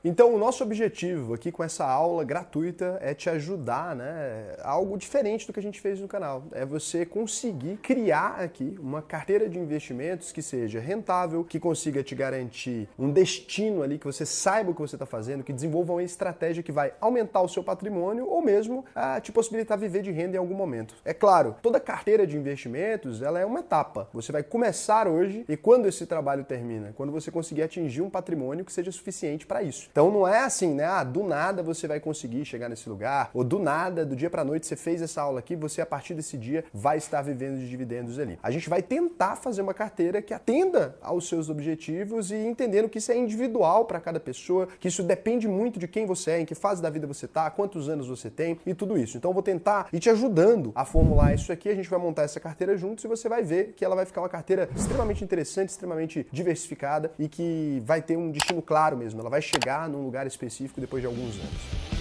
Então, o nosso objetivo aqui com essa aula gratuita é te ajudar, né? Algo diferente do que a gente fez no canal. É você conseguir criar aqui uma carteira de investimentos que seja rentável, que consiga te garantir um destino ali, que você saiba o que você está fazendo, que desenvolva uma estratégia que vai aumentar o seu patrimônio ou mesmo te possibilitar viver de renda em algum momento. É claro, toda carteira de investimentos, ela é uma etapa. Você vai começar hoje e quando esse trabalho termina? Quando você conseguir atingir um patrimônio que seja suficiente para isso. Então não é assim, né? Do nada você vai conseguir chegar nesse lugar, ou do nada, do dia para noite, você fez essa aula aqui, você a partir desse dia vai estar vivendo de dividendos ali. A gente vai tentar fazer uma carteira que atenda aos seus objetivos e entendendo que isso é individual para cada pessoa, que isso depende muito de quem você é, em que fase da vida você está, quantos anos você tem e tudo isso. Então eu vou tentar ir te ajudando a formular isso aqui, a gente vai montar essa carteira juntos e você vai ver que ela vai ficar uma carteira extremamente interessante, extremamente diversificada e que vai ter um destino claro mesmo, ela vai chegar num lugar específico depois de alguns anos.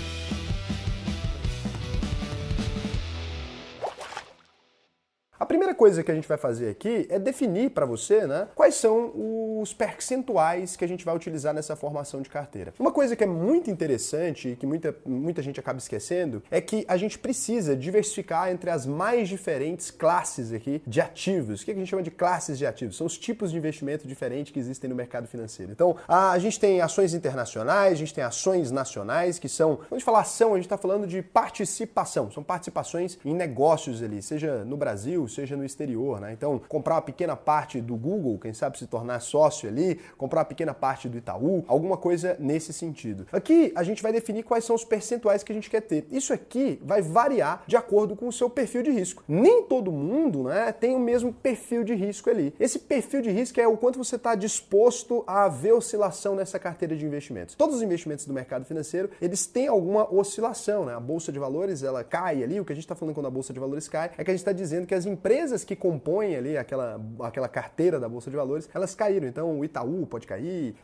A primeira coisa que a gente vai fazer aqui é definir para você, né, quais são os percentuais que a gente vai utilizar nessa formação de carteira. Uma coisa que é muito interessante e que muita gente acaba esquecendo é que a gente precisa diversificar entre as mais diferentes classes aqui de ativos. O que a gente chama de classes de ativos? São os tipos de investimento diferentes que existem no mercado financeiro. Então, a gente tem ações internacionais, a gente tem ações nacionais, que são, quando a gente fala ação, a gente está falando de participação. São participações em negócios ali, seja no Brasil, seja no exterior, né? Então, comprar uma pequena parte do Google, quem sabe se tornar sócio ali, comprar uma pequena parte do Itaú, alguma coisa nesse sentido. Aqui, a gente vai definir quais são os percentuais que a gente quer ter. Isso aqui vai variar de acordo com o seu perfil de risco. Nem todo mundo, né, tem o mesmo perfil de risco ali. Esse perfil de risco é o quanto você está disposto a ver oscilação nessa carteira de investimentos. Todos os investimentos do mercado financeiro, eles têm alguma oscilação, né? A bolsa de valores, ela cai ali. O que a gente está falando quando a bolsa de valores cai é que a gente está dizendo que as empresas que compõem ali aquela carteira da Bolsa de Valores, elas caíram. Então o Itaú pode cair,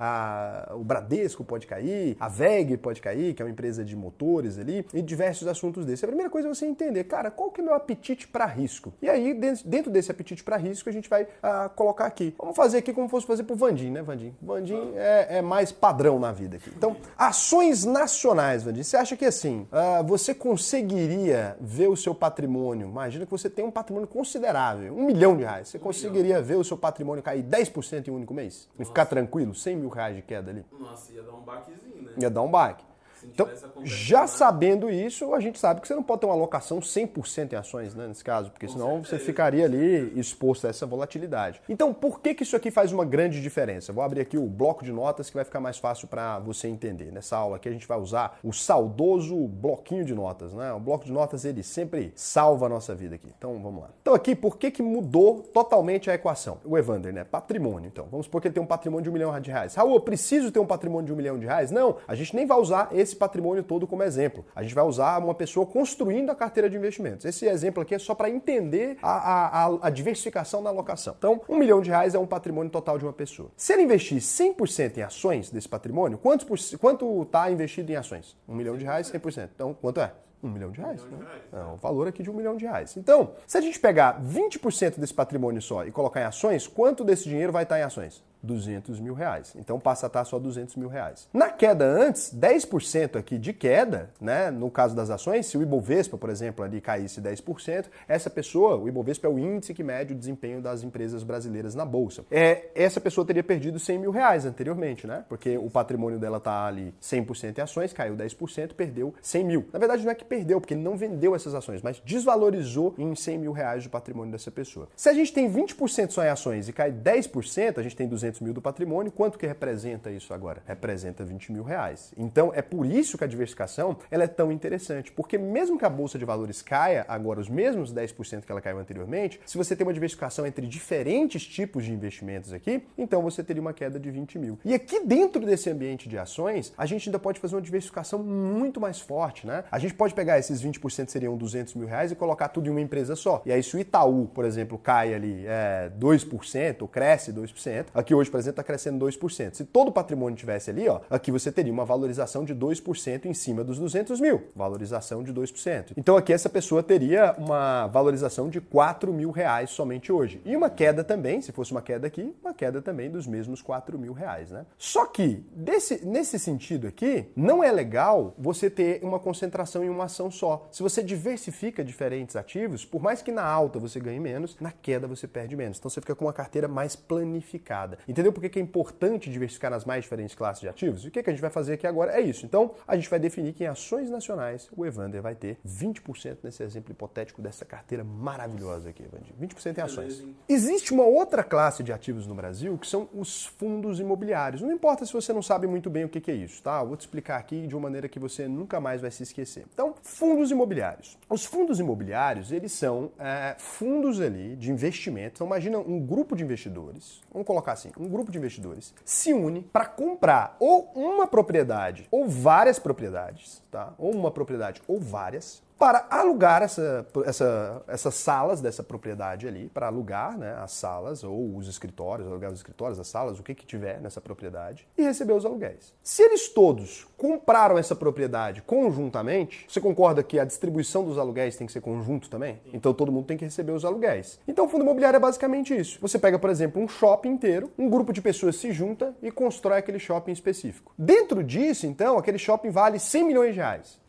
o Bradesco pode cair, a WEG pode cair, que é uma empresa de motores ali, e diversos assuntos desses. A primeira coisa é você entender, cara, qual que é o meu apetite para risco? E aí, dentro desse apetite para risco, a gente vai colocar aqui. Vamos fazer aqui como fosse fazer pro Vandim, né, Vandim? Vandim é mais padrão na vida aqui. Então, ações nacionais, Vandim, você acha que assim, você conseguiria ver o seu patrimônio? Imagina que você tem um patrimônio considerável, R$1 milhão. Você conseguiria ver o seu patrimônio cair 10% em um único mês? E ficar tranquilo, R$100 mil de queda ali? Nossa, ia dar um baquezinho, né? Ia dar um baque. Então, já sabendo isso, a gente sabe que você não pode ter uma alocação 100% em ações, né, nesse caso, porque senão você ficaria ali exposto a essa volatilidade. Então, por que isso aqui faz uma grande diferença? Vou abrir aqui o bloco de notas que vai ficar mais fácil para você entender. Nessa aula aqui a gente vai usar o saudoso bloquinho de notas, né? O bloco de notas, ele sempre salva a nossa vida aqui. Então, vamos lá. Então aqui, por que mudou totalmente a equação? O Evander, né? Patrimônio, então. Vamos supor que ele tem um patrimônio de R$1 milhão. Raul, eu preciso ter um patrimônio de R$1 milhão? Não, a gente nem vai usar esse patrimônio todo como exemplo. A gente vai usar uma pessoa construindo a carteira de investimentos. Esse exemplo aqui é só para entender a diversificação da alocação. Então, R$1 milhão é um patrimônio total de uma pessoa. Se ele investir 100% em ações desse patrimônio, quanto está investido em ações? R$1 milhão, 100%. Então, quanto é? R$1 milhão. Né? É o valor aqui de R$1 milhão. Então, se a gente pegar 20% desse patrimônio só e colocar em ações, quanto desse dinheiro vai estar em ações? R$200 mil. Então passa a estar só R$200 mil. Na queda antes, 10% aqui de queda, né? No caso das ações, se o Ibovespa, por exemplo, ali caísse 10%, essa pessoa, o Ibovespa é o índice que mede o desempenho das empresas brasileiras na Bolsa. Essa pessoa teria perdido R$100 mil anteriormente, né? Porque o patrimônio dela está ali 100% em ações, caiu 10%, perdeu 100 mil. Na verdade, não é que perdeu, porque ele não vendeu essas ações, mas desvalorizou em R$100 mil o patrimônio dessa pessoa. Se a gente tem 20% só em ações e cai 10%, a gente tem 200 mil do patrimônio, quanto que representa isso agora? Representa R$20 mil. Então, é por isso que a diversificação ela é tão interessante, porque mesmo que a Bolsa de Valores caia agora os mesmos 10% que ela caiu anteriormente, se você tem uma diversificação entre diferentes tipos de investimentos aqui, então você teria uma queda de 20 mil. E aqui dentro desse ambiente de ações, a gente ainda pode fazer uma diversificação muito mais forte, né? A gente pode pegar esses 20% seriam R$200 mil e colocar tudo em uma empresa só. E aí se o Itaú, por exemplo, cai ali 2%, ou cresce 2%, aqui hoje, por exemplo, está crescendo 2%. Se todo o patrimônio tivesse ali, ó, aqui você teria uma valorização de 2% em cima dos 200 mil. Valorização de 2%. Então aqui essa pessoa teria uma valorização de R$4.000 somente hoje. E uma queda também, se fosse uma queda aqui, uma queda também dos mesmos R$4.000, né? Só que, nesse sentido aqui, não é legal você ter uma concentração em uma ação só. Se você diversifica diferentes ativos, por mais que na alta você ganhe menos, na queda você perde menos. Então você fica com uma carteira mais planificada. Entendeu por que é importante diversificar nas mais diferentes classes de ativos? E o que a gente vai fazer aqui agora é isso. Então, a gente vai definir que em ações nacionais, o Evander vai ter 20% nesse exemplo hipotético dessa carteira maravilhosa aqui, Evander. 20% em ações. Existe uma outra classe de ativos no Brasil que são os fundos imobiliários. Não importa se você não sabe muito bem o que é isso, tá? Eu vou te explicar aqui de uma maneira que você nunca mais vai se esquecer. Então, fundos imobiliários. Os fundos imobiliários, eles são fundos ali de investimento. Então, imagina um grupo de investidores, vamos colocar assim, um grupo de investidores se une para comprar ou uma propriedade ou várias propriedades, tá? Ou uma propriedade ou várias, para alugar essas salas dessa propriedade ali, para alugar, né, as salas ou os escritórios, alugar os escritórios, as salas, o que tiver nessa propriedade, e receber os aluguéis. Se eles todos compraram essa propriedade conjuntamente, você concorda que a distribuição dos aluguéis tem que ser conjunto também? Então todo mundo tem que receber os aluguéis. Então o fundo imobiliário é basicamente isso. Você pega, por exemplo, um shopping inteiro, um grupo de pessoas se junta e constrói aquele shopping específico. Dentro disso, então, aquele shopping vale R$100 milhões.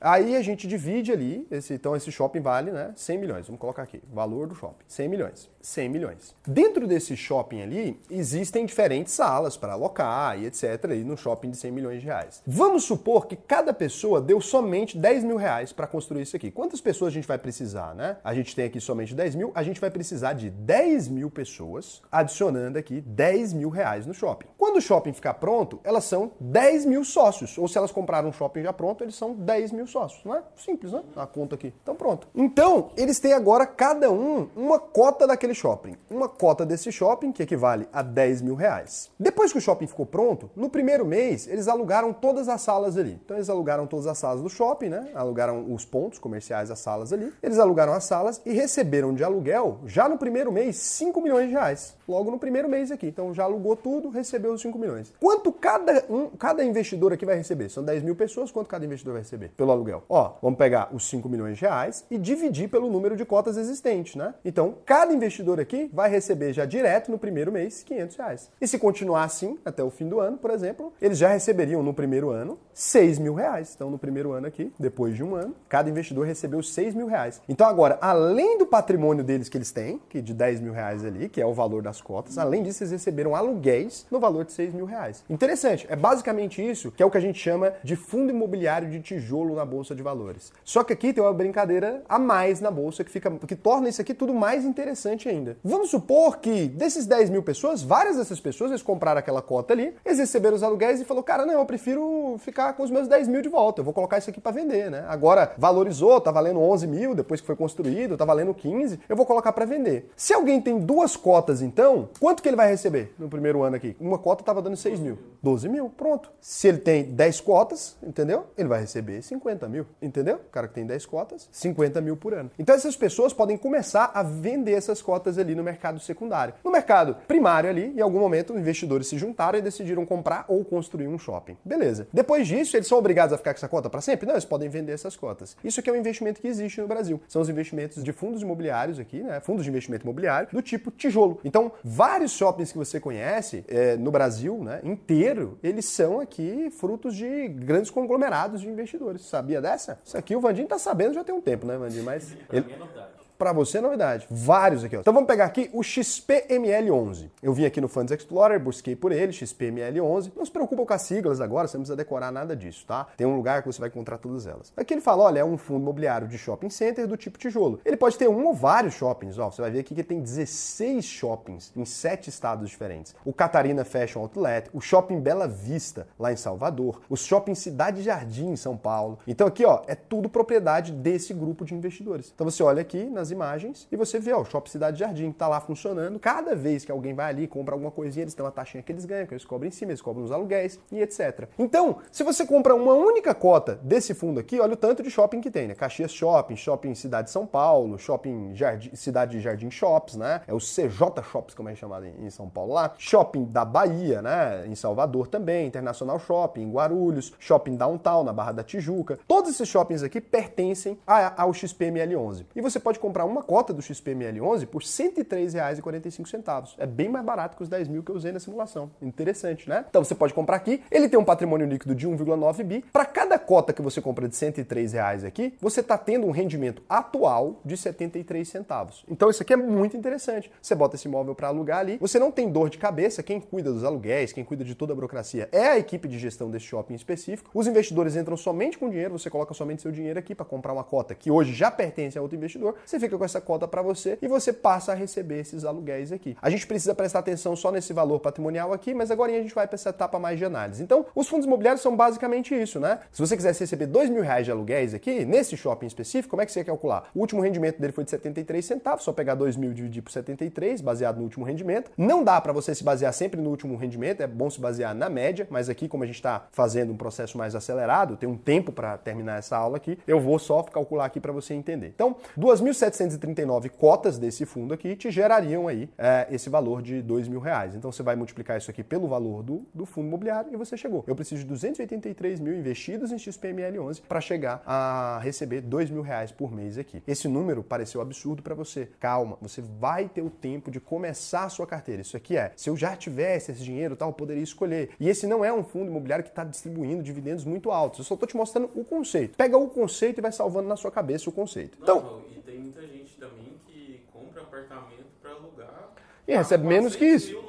Aí a gente divide ali, então esse shopping vale, né, 100 milhões. Vamos colocar aqui, valor do shopping, 100 milhões. 100 milhões. Dentro desse shopping ali, existem diferentes salas para alocar e etc. aí no shopping de 100 milhões de reais. Vamos supor que cada pessoa deu somente 10 mil reais para construir isso aqui. Quantas pessoas a gente vai precisar, né? A gente tem aqui somente 10 mil, a gente vai precisar de 10 mil pessoas, adicionando aqui 10 mil reais no shopping. Quando o shopping ficar pronto, elas são 10 mil sócios. Ou se elas compraram um shopping já pronto, eles são 10 mil sócios. Não é? Simples, né? A conta aqui. Então pronto. Então, eles têm agora cada um uma cota daquele shopping. Uma cota desse shopping que equivale a 10 mil reais. Depois que o shopping ficou pronto, no primeiro mês, eles alugaram todas as salas ali. Então eles alugaram todas as salas do shopping, né? Alugaram os pontos comerciais, as salas ali. Eles alugaram as salas e receberam de aluguel, já no primeiro mês, 5 milhões de reais. Logo no primeiro mês aqui. Então já alugou tudo, recebeu os 5 milhões. Quanto cada investidor aqui vai receber? São 10 mil pessoas, quanto cada investidor vai receber pelo aluguel? Ó, vamos pegar os 5 milhões de reais e dividir pelo número de cotas existentes, né? Então, cada investidor aqui vai receber já direto no primeiro mês 500 reais. E se continuar assim, até o fim do ano, por exemplo, eles já receberiam no primeiro ano 6 mil reais. Então, no primeiro ano aqui, depois de um ano, cada investidor recebeu 6 mil reais. Então, agora, além do patrimônio deles que eles têm, que de 10 mil reais ali, que é o valor das cotas, além disso, eles receberam aluguéis no valor de 6 mil reais. Interessante, é basicamente isso que é o que a gente chama de fundo imobiliário de tijolo na Bolsa de Valores. Só que aqui tem uma brincadeira a mais na Bolsa que torna isso aqui tudo mais interessante ainda. Vamos supor que desses 10 mil pessoas, várias dessas pessoas, eles compraram aquela cota ali, eles receberam os aluguéis e falou, cara, não, eu prefiro ficar com os meus 10 mil de volta, eu vou colocar isso aqui para vender, né? Agora valorizou, tá valendo 11 mil depois que foi construído, tá valendo 15, eu vou colocar para vender. Se alguém tem duas cotas, então, quanto que ele vai receber no primeiro ano aqui? Uma cota tava dando 6 mil. 12 mil, pronto. Se ele tem 10 cotas, entendeu? Ele vai receber 50 mil, entendeu? O cara que tem 10 cotas, 50 mil por ano. Então essas pessoas podem começar a vender essas cotas ali no mercado secundário. No mercado primário ali, em algum momento, os investidores se juntaram e decidiram comprar ou construir um shopping. Beleza. Depois disso, eles são obrigados a ficar com essa cota para sempre? Não, eles podem vender essas cotas. Isso aqui é um investimento que existe no Brasil. São os investimentos de fundos imobiliários aqui, né? Fundos de investimento imobiliário do tipo tijolo. Então, vários shoppings que você conhece no Brasil, né, inteiro, eles são aqui frutos de grandes conglomerados de investidores. Sabia dessa? Isso aqui o Vandinho tá sabendo já tem um tempo, né, Vandinho? Mas Pra mim é novidade. Pra você é novidade. Vários aqui, ó. Então vamos pegar aqui o XPML11. Eu vim aqui no Funds Explorer, busquei por ele, XPML11. Não se preocupa com as siglas agora, você não precisa decorar nada disso, tá? Tem um lugar que você vai encontrar todas elas. Aqui ele fala, olha, é um fundo imobiliário de shopping center do tipo tijolo. Ele pode ter um ou vários shoppings, ó. Você vai ver aqui que ele tem 16 shoppings em 7 estados diferentes. O Catarina Fashion Outlet, o Shopping Bela Vista, lá em Salvador, o Shopping Cidade Jardim, em São Paulo. Então aqui, ó, é tudo propriedade desse grupo de investidores. Então você olha aqui nas nas imagens e você vê, ó, o Shopping Cidade Jardim tá lá funcionando. Cada vez que alguém vai ali, compra alguma coisinha, eles têm uma taxinha que eles ganham, que eles cobram em cima, eles cobram os aluguéis e etc. Então, se você compra uma única cota desse fundo aqui, olha o tanto de shopping que tem, né? Caxias Shopping, Shopping Cidade de São Paulo, Shopping Cidade de Jardim Shops, né? É o CJ Shops, como é chamado em São Paulo lá. Shopping da Bahia, né? Em Salvador também, Internacional Shopping, em Guarulhos, Shopping Downtown, na Barra da Tijuca. Todos esses shoppings aqui pertencem ao XPML11. E você pode comprar uma cota do XPML11 por R$ 103,45. É bem mais barato que os 10 mil que eu usei na simulação. Interessante, né? Então você pode comprar aqui. Ele tem um patrimônio líquido de 1,9 bi. Para cada cota que você compra de R$ 103 aqui, você está tendo um rendimento atual de 73 centavos. Então isso aqui é muito interessante. Você bota esse imóvel para alugar ali, você não tem dor de cabeça, quem cuida dos aluguéis, quem cuida de toda a burocracia é a equipe de gestão desse shopping específico. Os investidores entram somente com dinheiro, você coloca somente seu dinheiro aqui para comprar uma cota que hoje já pertence a outro investidor, você fica com essa cota para você e você passa a receber esses aluguéis aqui. A gente precisa prestar atenção só nesse valor patrimonial aqui, mas agora a gente vai para essa etapa mais de análise. Então, os fundos imobiliários são basicamente isso, né? Se você quisesse receber R$ 2.000 de aluguéis aqui, nesse shopping específico, como é que você ia calcular? O último rendimento dele foi de 73 centavos, só pegar 2.000 e dividir por 73, baseado no último rendimento. Não dá para você se basear sempre no último rendimento, é bom se basear na média, mas aqui, como a gente está fazendo um processo mais acelerado, tem um tempo para terminar essa aula aqui, eu vou só calcular aqui para você entender. Então, 2.739 cotas desse fundo aqui te gerariam aí esse valor de R$ 2.000. Então, você vai multiplicar isso aqui pelo valor do fundo imobiliário e você chegou. Eu preciso de 283 mil investidos em XPML11 para chegar a receber R$ 2.000 por mês aqui. Esse número pareceu absurdo para você. Calma, você vai ter o tempo de começar a sua carteira. Isso aqui se eu já tivesse esse dinheiro, tal, eu poderia escolher. E esse não é um fundo imobiliário que está distribuindo dividendos muito altos. Eu só estou te mostrando o conceito. Pega o conceito e vai salvando na sua cabeça o conceito. Então, e tem muita gente também que compra apartamento para alugar e recebe menos que isso.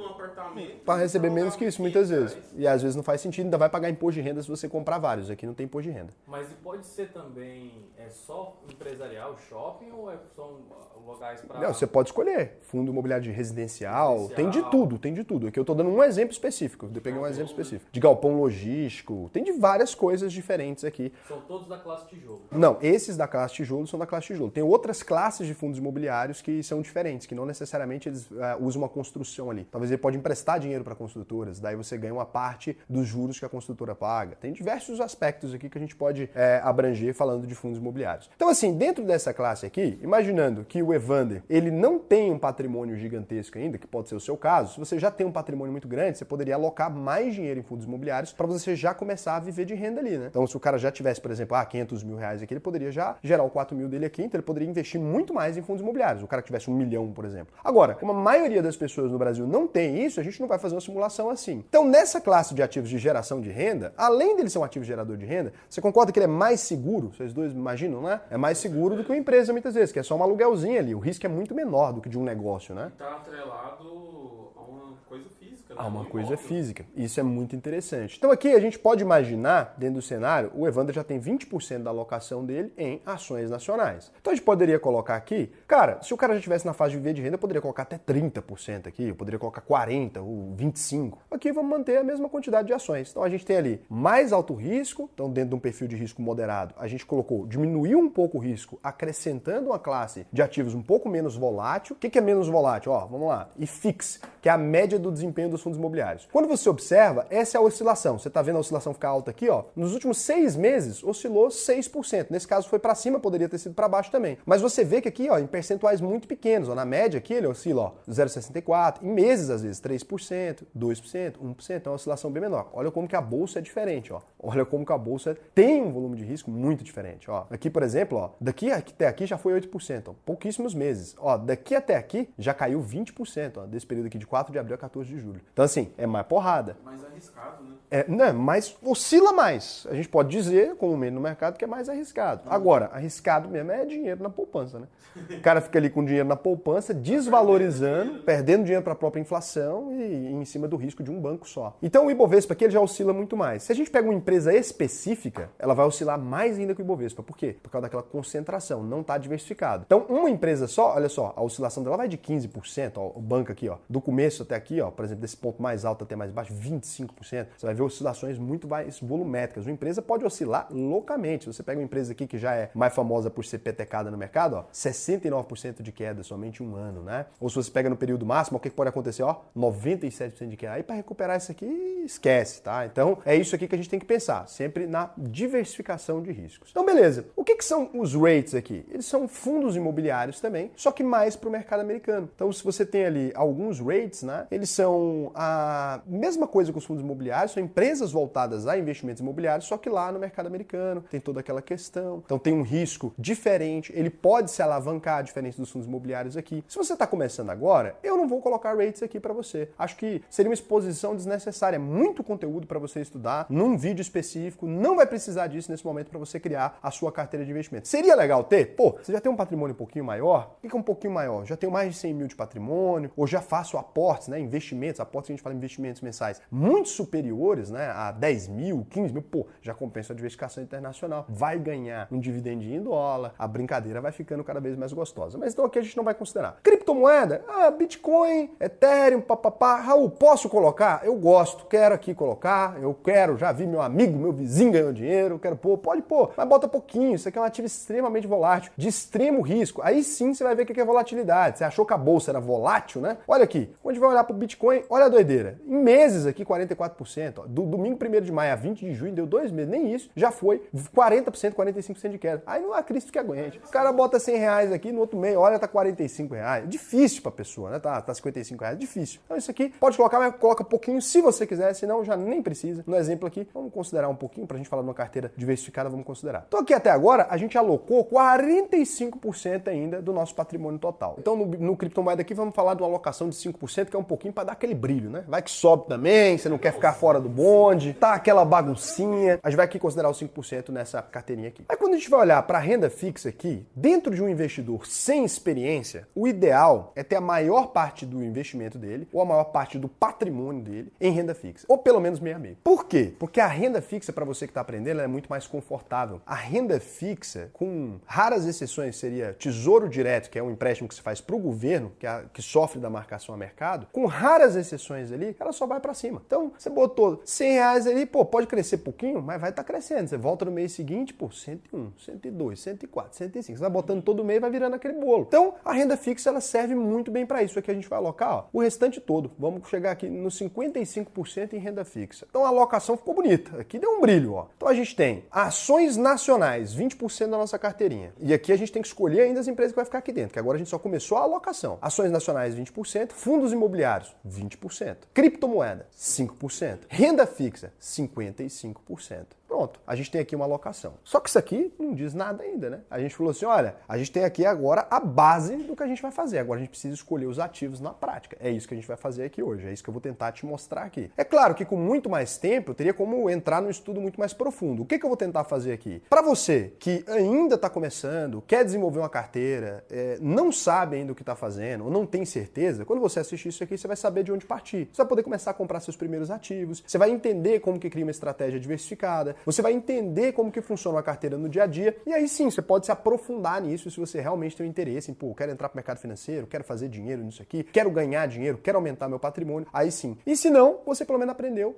Para receber menos que isso, muitas vezes. E às vezes não faz sentido, ainda vai pagar imposto de renda se você comprar vários. Aqui não tem imposto de renda. Mas pode ser também só empresarial, shopping, ou são locais para... Não, você pode escolher. Fundo imobiliário de residencial, tem de tudo, tem de tudo. Aqui eu estou dando um exemplo específico. Eu peguei um exemplo específico. De galpão logístico, tem de várias coisas diferentes aqui. São todos da classe tijolo? Não, esses da classe tijolo são da classe tijolo. Tem outras classes de fundos imobiliários que são diferentes, que não necessariamente eles usam uma construção ali. Talvez ele pode emprestar dinheiro para construtoras, daí você ganha uma parte dos juros que a construtora paga. Tem diversos aspectos aqui que a gente pode abranger falando de fundos imobiliários. Então assim, dentro dessa classe aqui, imaginando que o Evander, ele não tem um patrimônio gigantesco ainda, que pode ser o seu caso, se você já tem um patrimônio muito grande, você poderia alocar mais dinheiro em fundos imobiliários para você já começar a viver de renda ali, né? Então se o cara já tivesse, por exemplo, R$500 mil aqui, ele poderia já gerar o 4 mil dele aqui, então ele poderia investir muito mais em fundos imobiliários. O cara que tivesse 1 milhão, por exemplo. Agora, como a maioria das pessoas no Brasil não tem isso, a gente não vai fazer uma simulação assim. Então nessa classe de ativos de geração de renda, além dele ser um ativo gerador de renda, você concorda que ele é mais seguro? Vocês dois imaginam, né? É mais seguro do que uma empresa muitas vezes, que é só um aluguelzinho ali. O risco é muito menor do que de um negócio, né? Está atrelado a uma coisa física. A uma coisa física. Isso é muito interessante. Então aqui a gente pode imaginar, dentro do cenário, o Evander já tem 20% da alocação dele em ações nacionais. Então a gente poderia colocar aqui, cara, se o cara já estivesse na fase de viver de renda, eu poderia colocar até 30% aqui, eu poderia colocar 40% ou 25%. Aqui vamos manter a mesma quantidade de ações. Então a gente tem ali mais alto risco, então dentro de um perfil de risco moderado, a gente diminuiu um pouco o risco, acrescentando uma classe de ativos um pouco menos volátil. O que é menos volátil? Ó, vamos lá. E fix, que é a média do desempenho dos fundos imobiliários. Quando você observa, essa é a oscilação. Você está vendo a oscilação ficar alta aqui, ó. Nos últimos 6 meses, oscilou 6%. Nesse caso foi para cima, poderia ter sido para baixo também. Mas você vê que aqui, ó, em percentuais muito pequenos, ó, na média aqui ele oscila, ó, 0,64%, em meses às vezes 3%, 2%, 1%, é uma oscilação bem menor. Olha como que a bolsa é diferente, ó. Olha como que a bolsa tem um volume de risco muito diferente, ó. Aqui, por exemplo, ó, daqui até aqui já foi 8%, ó, pouquíssimos meses. Ó, daqui até aqui já caiu 20%, ó, desse período aqui de 4 de abril a 14 de julho. Então assim, é mais porrada. Mais arriscado, né? Não, mas oscila mais. A gente pode dizer, comumente no mercado, que é mais arriscado. Agora, arriscado mesmo é dinheiro na poupança, né? O cara fica ali com dinheiro na poupança, desvalorizando, perdendo dinheiro para a própria inflação e em cima do risco de um banco só. Então o Ibovespa aqui ele já oscila muito mais. Se a gente pega uma empresa específica, ela vai oscilar mais ainda que o Ibovespa. Por quê? Por causa daquela concentração, não está diversificado. Então uma empresa só, olha só, a oscilação dela vai de 15%, ó, o banco aqui, ó, do começo até aqui, ó, por exemplo, desse ponto mais alto até mais baixo, 25%. Você vai ver ver oscilações muito mais volumétricas. Uma empresa pode oscilar loucamente. Você pega uma empresa aqui que já é mais famosa por ser petecada no mercado, ó, 69% de queda somente em um ano, né? Ou se você pega no período máximo, o que pode acontecer? Ó, 97% de queda. Aí para recuperar isso aqui, esquece, tá? Então é isso aqui que a gente tem que pensar, sempre na diversificação de riscos. Então beleza, o que são os REITs aqui? Eles são fundos imobiliários também, só que mais para o mercado americano. Então se você tem ali alguns REITs, né? Eles são a mesma coisa que os fundos imobiliários, são empresas voltadas a investimentos imobiliários, só que lá no mercado americano tem toda aquela questão. Então tem um risco diferente, ele pode se alavancar diferente dos fundos imobiliários aqui. Se você está começando agora, eu não vou colocar REITs aqui para você. Acho que seria uma exposição desnecessária, muito conteúdo para você estudar num vídeo específico, não vai precisar disso nesse momento para você criar a sua carteira de investimento. Seria legal ter? Pô, você já tem um patrimônio um pouquinho maior? Fica um pouquinho maior. Já tenho mais de 100 mil de patrimônio, ou já faço aportes, né? Investimentos, aportes, a gente fala investimentos mensais muito superiores, né? A 10 mil, 15 mil, pô, já compensa a diversificação internacional. Vai ganhar um dividendinho em dólar, a brincadeira vai ficando cada vez mais gostosa. Mas então aqui a gente não vai considerar. Criptomoeda? Bitcoin, Ethereum, papapá. Raul, posso colocar? Eu gosto, quero aqui colocar, eu quero, já vi meu amigo, meu vizinho ganhou dinheiro, quero pôr, pode pôr, mas bota pouquinho, isso aqui é um ativo extremamente volátil, de extremo risco. Aí sim você vai ver o que é volatilidade. Você achou que a bolsa era volátil, né? Olha aqui, quando a gente vai olhar para o Bitcoin, olha a doideira. Em meses aqui, 44%. Ó. Do domingo 1º de maio a 20 de junho, deu 2 meses, nem isso, já foi 40%, 45% de queda. Aí não há Cristo que aguente. O cara bota 100 reais aqui, no outro mês, olha, tá 45 reais. Difícil pra pessoa, né? Tá 55 reais, difícil. Então isso aqui pode colocar, mas coloca pouquinho se você quiser, senão já nem precisa. No exemplo aqui, vamos considerar um pouquinho, pra gente falar de uma carteira diversificada, vamos considerar. Então aqui até agora, a gente alocou 45% ainda do nosso patrimônio total. Então no criptomoeda aqui, vamos falar de uma alocação de 5%, que é um pouquinho pra dar aquele brilho, né? Vai que sobe também, você não quer ficar fora do bonde, tá aquela baguncinha. A gente vai aqui considerar os 5% nessa carteirinha aqui. Aí quando a gente vai olhar para renda fixa aqui, dentro de um investidor sem experiência, o ideal é ter a maior parte do investimento dele, ou a maior parte do patrimônio dele, em renda fixa. Ou pelo menos meio a meio. Por quê? Porque a renda fixa, para você que está aprendendo, ela é muito mais confortável. A renda fixa, com raras exceções, seria tesouro direto, que é um empréstimo que se faz para o governo, que sofre da marcação a mercado, com raras exceções ali, ela só vai para cima. Então, você botou 100 reais ali, pô, pode crescer pouquinho, mas vai estar crescendo. Você volta no mês seguinte, pô, 101, 102, 104, 105. Você vai botando todo mês, vai virando aquele bolo. Então, a renda fixa, ela serve muito bem para isso. Aqui a gente vai alocar, ó, o restante todo. Vamos chegar aqui no 55% em renda fixa. Então, a alocação ficou bonita. Aqui deu um brilho, ó. Então, a gente tem ações nacionais, 20% da nossa carteirinha. E aqui a gente tem que escolher ainda as empresas que vai ficar aqui dentro, que agora a gente só começou a alocação. Ações nacionais, 20%. Fundos imobiliários, 20%. Criptomoeda, 5%. Renda fixa, 55%. Pronto, a gente tem aqui uma alocação. Só que isso aqui não diz nada ainda, né? A gente falou assim, olha, a gente tem aqui agora a base do que a gente vai fazer. Agora a gente precisa escolher os ativos na prática. É isso que a gente vai fazer aqui hoje, é isso que eu vou tentar te mostrar aqui. É claro que com muito mais tempo eu teria como entrar num estudo muito mais profundo. O que eu vou tentar fazer aqui? Para você que ainda está começando, quer desenvolver uma carteira, não sabe ainda o que está fazendo, ou não tem certeza, quando você assistir isso aqui, você vai saber de onde partir. Você vai poder começar a comprar seus primeiros ativos, você vai entender como que cria uma estratégia diversificada, você vai entender como que funciona uma carteira no dia a dia, e aí sim, você pode se aprofundar nisso se você realmente tem um interesse em, pô, quero entrar para o mercado financeiro, quero fazer dinheiro nisso aqui, quero ganhar dinheiro, quero aumentar meu patrimônio, aí sim. E se não, você pelo menos aprendeu,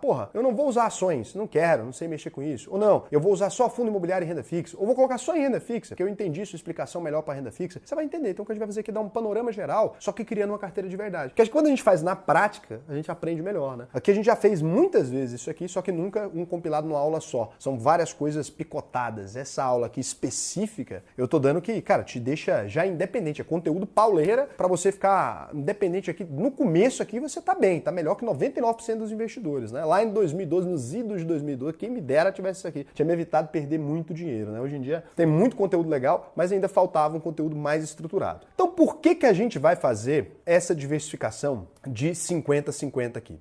porra, eu não vou usar ações, não quero, não sei mexer com isso, ou não, eu vou usar só fundo imobiliário e renda fixa, ou vou colocar só em renda fixa, porque eu entendi sua explicação melhor para renda fixa, você vai entender. Então o que a gente vai fazer aqui é dar um panorama geral, só que criando uma carteira de verdade. Porque quando a gente faz na prática, a gente aprende melhor, né? Aqui a gente já fez muitas vezes isso aqui, só que nunca um compilado numa aula só. São várias coisas picotadas. Essa aula aqui específica, eu tô dando que, cara, te deixa já independente. É conteúdo pauleira para você ficar independente aqui. No começo aqui você tá bem, tá melhor que 99% dos investidores, né? Lá em 2012, nos idos de 2012, quem me dera tivesse isso aqui. Tinha me evitado perder muito dinheiro, né? Hoje em dia tem muito conteúdo legal, mas ainda faltava um conteúdo mais estruturado. Então por que a gente vai fazer essa diversificação de 50-50 aqui?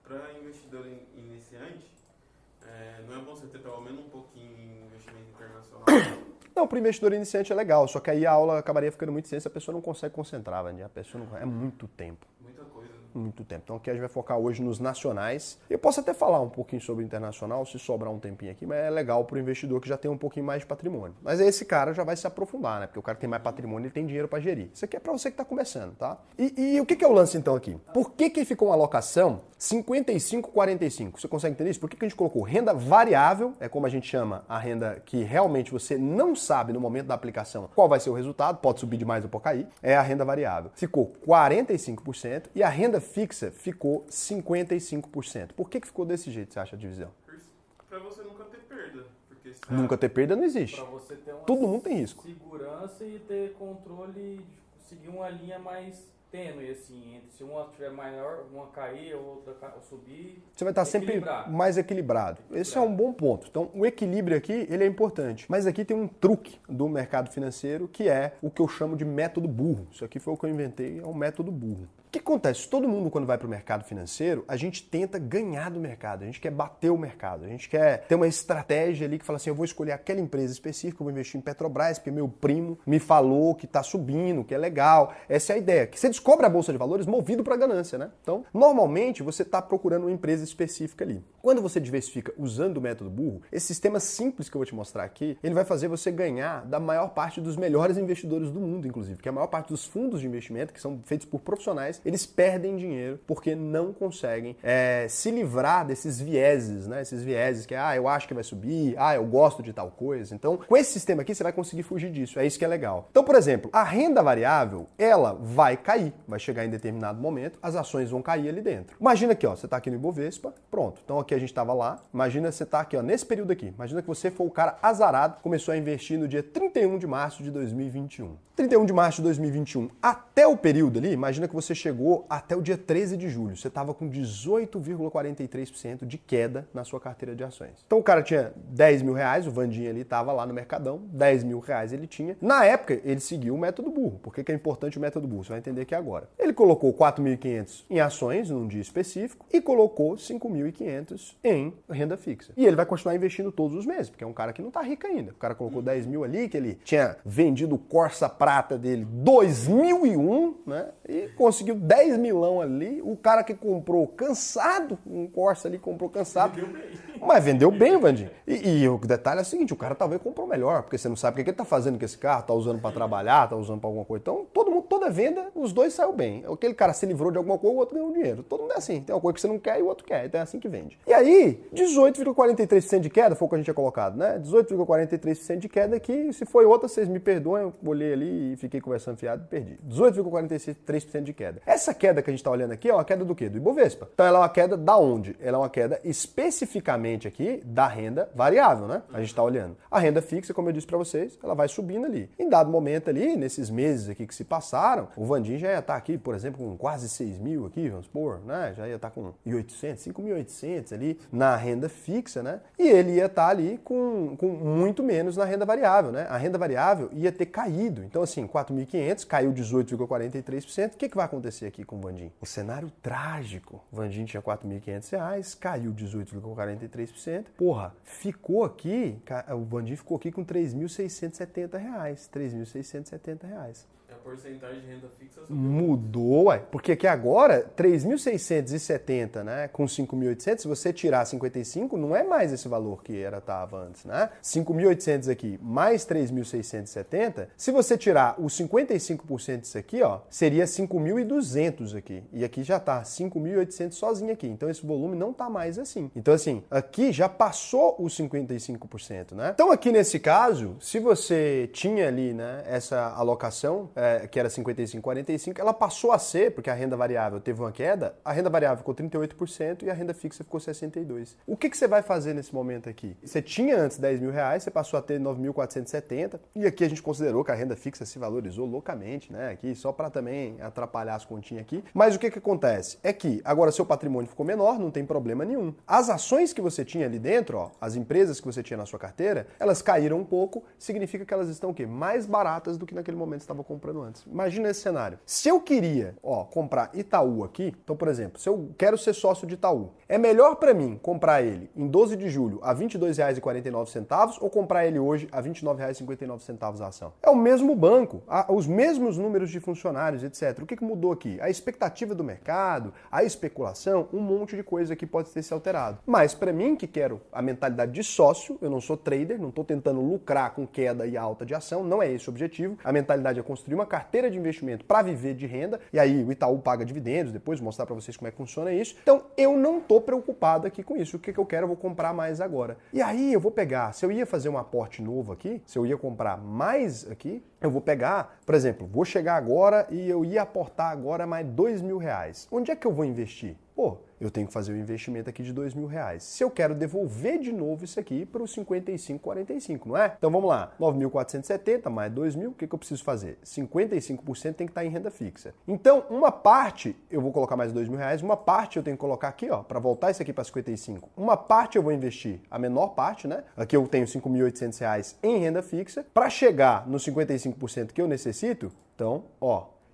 Para investidor iniciante, não é bom você ter pelo menos um pouquinho em investimento internacional? Não, para o investidor iniciante é legal, só que aí a aula acabaria ficando muito extensa, a pessoa não consegue concentrar, Vandy. A pessoa não... É muito tempo. Muita coisa. muito tempo. Então aqui a gente vai focar hoje nos nacionais. Eu posso até falar um pouquinho sobre o internacional, se sobrar um tempinho aqui, mas é legal para o investidor que já tem um pouquinho mais de patrimônio. Mas aí esse cara já vai se aprofundar, né? Porque o cara que tem mais patrimônio, ele tem dinheiro para gerir. Isso aqui é para você que está começando, tá? E o que é o lance então aqui? Por que ficou uma alocação 55-45? Você consegue entender isso? Por que a gente colocou renda variável, é como a gente chama a renda que realmente você não sabe no momento da aplicação qual vai ser o resultado, pode subir demais ou pode cair, é a renda variável. Ficou 45% e a renda fixa ficou 55%. Por que ficou desse jeito, você acha, a divisão? Para você nunca ter perda. Porque Nunca ter perda não existe. Para você ter uma Todo mundo tem risco. segurança e ter controle, seguir uma linha mais tênue, assim, entre se uma tiver maior, uma cair, a outra subir. Você vai estar sempre mais equilibrado. Esse é um bom ponto. Então, o equilíbrio aqui, ele é importante. Mas aqui tem um truque do mercado financeiro, que é o que eu chamo de método burro. Isso aqui foi o que eu inventei, é um método burro. O que acontece? Todo mundo, quando vai para o mercado financeiro, a gente tenta ganhar do mercado, a gente quer bater o mercado, a gente quer ter uma estratégia ali que fala assim, eu vou escolher aquela empresa específica, eu vou investir em Petrobras, porque meu primo me falou que está subindo, que é legal. Essa é a ideia, que você descobre a Bolsa de Valores movido para ganância, né? Então, normalmente, você está procurando uma empresa específica ali. Quando você diversifica usando o método burro, esse sistema simples que eu vou te mostrar aqui, ele vai fazer você ganhar da maior parte dos melhores investidores do mundo, inclusive, porque a maior parte dos fundos de investimento, que são feitos por profissionais, eles perdem dinheiro porque não conseguem se livrar desses vieses, né? Esses vieses que eu acho que vai subir, eu gosto de tal coisa. Então, com esse sistema aqui, você vai conseguir fugir disso. É isso que é legal. Então, por exemplo, a renda variável, ela vai cair. Vai chegar em determinado momento, as ações vão cair ali dentro. Imagina aqui, ó, você está aqui no Ibovespa, pronto. Então, aqui a gente estava lá. Imagina você está aqui, ó, nesse período aqui. Imagina que você foi o cara azarado, começou a investir no dia 31 de março de 2021. 31 de março de 2021 até o período ali, imagina que você chegou até o dia 13 de julho. Você estava com 18,43% de queda na sua carteira de ações. Então o cara tinha 10 mil reais, o Vandinho ali estava lá no Mercadão, 10 mil reais ele tinha. Na época, ele seguiu o método burro. Por que é importante o método burro? Você vai entender aqui agora. Ele colocou 4.500 em ações num dia específico e colocou 5.500 em renda fixa. E ele vai continuar investindo todos os meses, porque é um cara que não está rico ainda. O cara colocou 10 mil ali, que ele tinha vendido o Corsa Prata dele 2001, né? E conseguiu 10 milão ali. O cara que comprou cansado, um Corsa ali comprou cansado. Vendeu bem. Mas vendeu bem, Vandinho. E o detalhe é o seguinte, o cara talvez comprou melhor, porque você não sabe o que ele tá fazendo com esse carro, tá usando para trabalhar, tá usando para alguma coisa. Então, todo mundo, toda venda, os dois saiu bem. Aquele cara se livrou de alguma coisa, o outro ganhou dinheiro. Todo mundo é assim. Tem uma coisa que você não quer e o outro quer. Então é assim que vende. E aí, 18,43% de queda foi o que a gente tinha colocado, né? 18,43% de queda que se foi outra, vocês me perdoem, eu olhei ali e fiquei conversando fiado e perdi. 18,43% de queda. Essa queda que a gente tá olhando aqui é uma queda do quê? Do Ibovespa. Então ela é uma queda da onde? Ela é uma queda especificamente aqui da renda variável, né? A gente tá olhando. A renda fixa, como eu disse para vocês, ela vai subindo ali. Em dado momento ali, nesses meses aqui que se passaram, o Vandinho já ia estar aqui, por exemplo, com quase 6 mil aqui, vamos supor, né? Já ia estar com 5.800 ali na renda fixa, né? E ele ia estar ali com muito menos na renda variável, né? A renda variável ia ter caído. Então, assim, 4.500, caiu 18,43%. O que vai acontecer aqui com o Vandinho? Um cenário trágico. O Vandinho tinha 4.500 reais, caiu 18,43%. Porra, ficou aqui, o Vandinho ficou aqui com 3.670 reais. 3.670 reais. A porcentagem de renda fixa mudou, ué. Porque aqui agora, 3.670, né, com 5.800, se você tirar 55, não é mais esse valor que estava antes, né? 5.800 aqui, mais 3.670, se você tirar os 55% disso aqui, ó, seria 5.200 aqui. E aqui já tá 5.800 sozinho aqui. Então esse volume não tá mais assim. Então assim, aqui já passou os 55%, né? Então aqui nesse caso, se você tinha ali, né, essa alocação, que era 55,45, ela passou a ser, porque a renda variável teve uma queda, a renda variável ficou 38% e a renda fixa ficou 62%. O que você vai fazer nesse momento aqui? Você tinha antes 10 mil reais, você passou a ter 9.470, e aqui a gente considerou que a renda fixa se valorizou loucamente, né? Aqui só para também atrapalhar as continhas aqui. Mas o que acontece? É que agora seu patrimônio ficou menor, não tem problema nenhum. As ações que você tinha ali dentro, ó, as empresas que você tinha na sua carteira, elas caíram um pouco, significa que elas estão o quê? Mais baratas do que naquele momento você estava comprando falando antes. Imagina esse cenário. Se eu queria, comprar Itaú aqui, então, por exemplo, se eu quero ser sócio de Itaú, é melhor para mim comprar ele em 12 de julho a R$ 22,49 ou comprar ele hoje a R$ 29,59 a ação? É o mesmo banco, os mesmos números de funcionários, etc. O que mudou aqui? A expectativa do mercado, a especulação, um monte de coisa que pode ter se alterado. Mas para mim, que quero a mentalidade de sócio, eu não sou trader, não estou tentando lucrar com queda e alta de ação, não é esse o objetivo. A mentalidade é construir uma carteira de investimento para viver de renda, e aí o Itaú paga dividendos, depois vou mostrar para vocês como é que funciona isso. Então eu não estou preocupado aqui com isso. O que eu quero, eu vou comprar mais agora. E aí eu vou pegar, se eu ia fazer um aporte novo aqui, se eu ia comprar mais aqui, eu vou pegar, por exemplo, vou chegar agora e eu ia aportar agora mais R$2.000. Onde é que eu vou investir? Eu tenho que fazer o investimento aqui de R$2.000. Se eu quero devolver de novo isso aqui para os 55,45, não é? Então vamos lá, 9.470 mais 2.000, o que eu preciso fazer? 55% tem que estar em renda fixa. Então, uma parte eu vou colocar mais R$2.000, uma parte eu tenho que colocar aqui, para voltar isso aqui para 55. Uma parte eu vou investir, a menor parte, né? Aqui eu tenho R$5.800 em renda fixa. Para chegar nos 55% que eu necessito, então,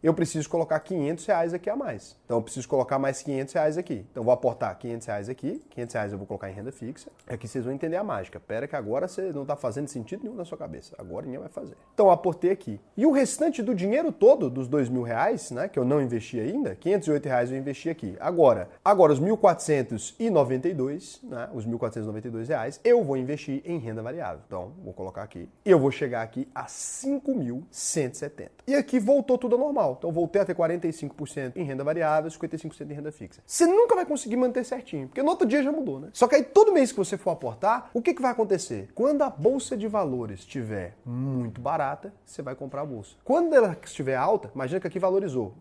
eu preciso colocar R$500 aqui a mais. Então eu preciso colocar mais R$500 aqui. Então eu vou aportar R$500 aqui, R$500 eu vou colocar em renda fixa. Aqui vocês vão entender a mágica. Pera que agora você não está fazendo sentido nenhum na sua cabeça. Agora ninguém vai fazer. Então eu aportei aqui. E o restante do dinheiro todo, dos R$2.000, né, que eu não investi ainda, R$508 eu investi aqui. Agora os 1.492, né, os R$1.492, eu vou investir em renda variável. Então vou colocar aqui. E eu vou chegar aqui a 5.170. E aqui voltou tudo ao normal. Então voltei a ter 45% em renda variável, 55% em renda fixa. Você nunca vai conseguir manter certinho, porque no outro dia já mudou, né? Só que aí todo mês que você for aportar, o que vai acontecer? Quando a bolsa de valores estiver muito barata, você vai comprar a bolsa. Quando ela estiver alta, imagina que aqui valorizou.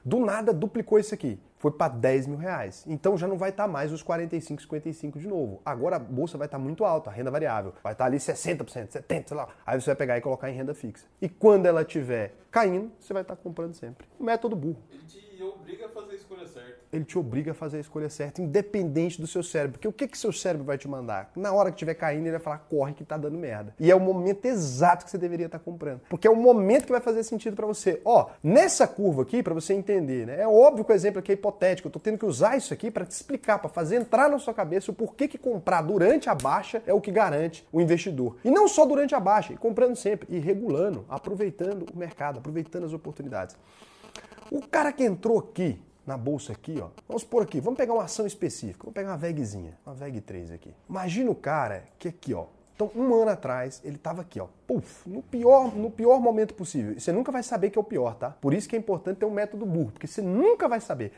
Do nada duplicou isso aqui. Foi para R$10.000. Então já não vai estar mais os 45, 55 de novo. Agora a bolsa vai estar muito alta, a renda variável. Vai estar ali 60%, 70%, sei lá. Aí você vai pegar e colocar em renda fixa. E quando ela estiver caindo, você vai estar comprando sempre. O método burro. Ele te obriga a fazer a escolha certa. Ele te obriga a fazer a escolha certa, independente do seu cérebro. Porque o que seu cérebro vai te mandar? Na hora que estiver caindo, ele vai falar, corre que tá dando merda. E é o momento exato que você deveria estar comprando. Porque é o momento que vai fazer sentido para você. Nessa curva aqui, para você entender, né? É óbvio que o exemplo aqui é hipotético. Eu tô tendo que usar isso aqui para te explicar, para fazer entrar na sua cabeça o porquê que comprar durante a baixa é o que garante o investidor. E não só durante a baixa, e comprando sempre, e regulando, aproveitando o mercado, aproveitando as oportunidades. O cara que entrou aqui, na bolsa aqui, vamos pôr aqui, vamos pegar uma ação específica, vamos pegar uma VEGzinha, uma VEG 3 aqui. Imagina o cara que aqui, então um ano atrás, ele estava aqui, no pior momento possível. E você nunca vai saber que é o pior, tá? Por isso que é importante ter um método burro, porque você nunca vai saber.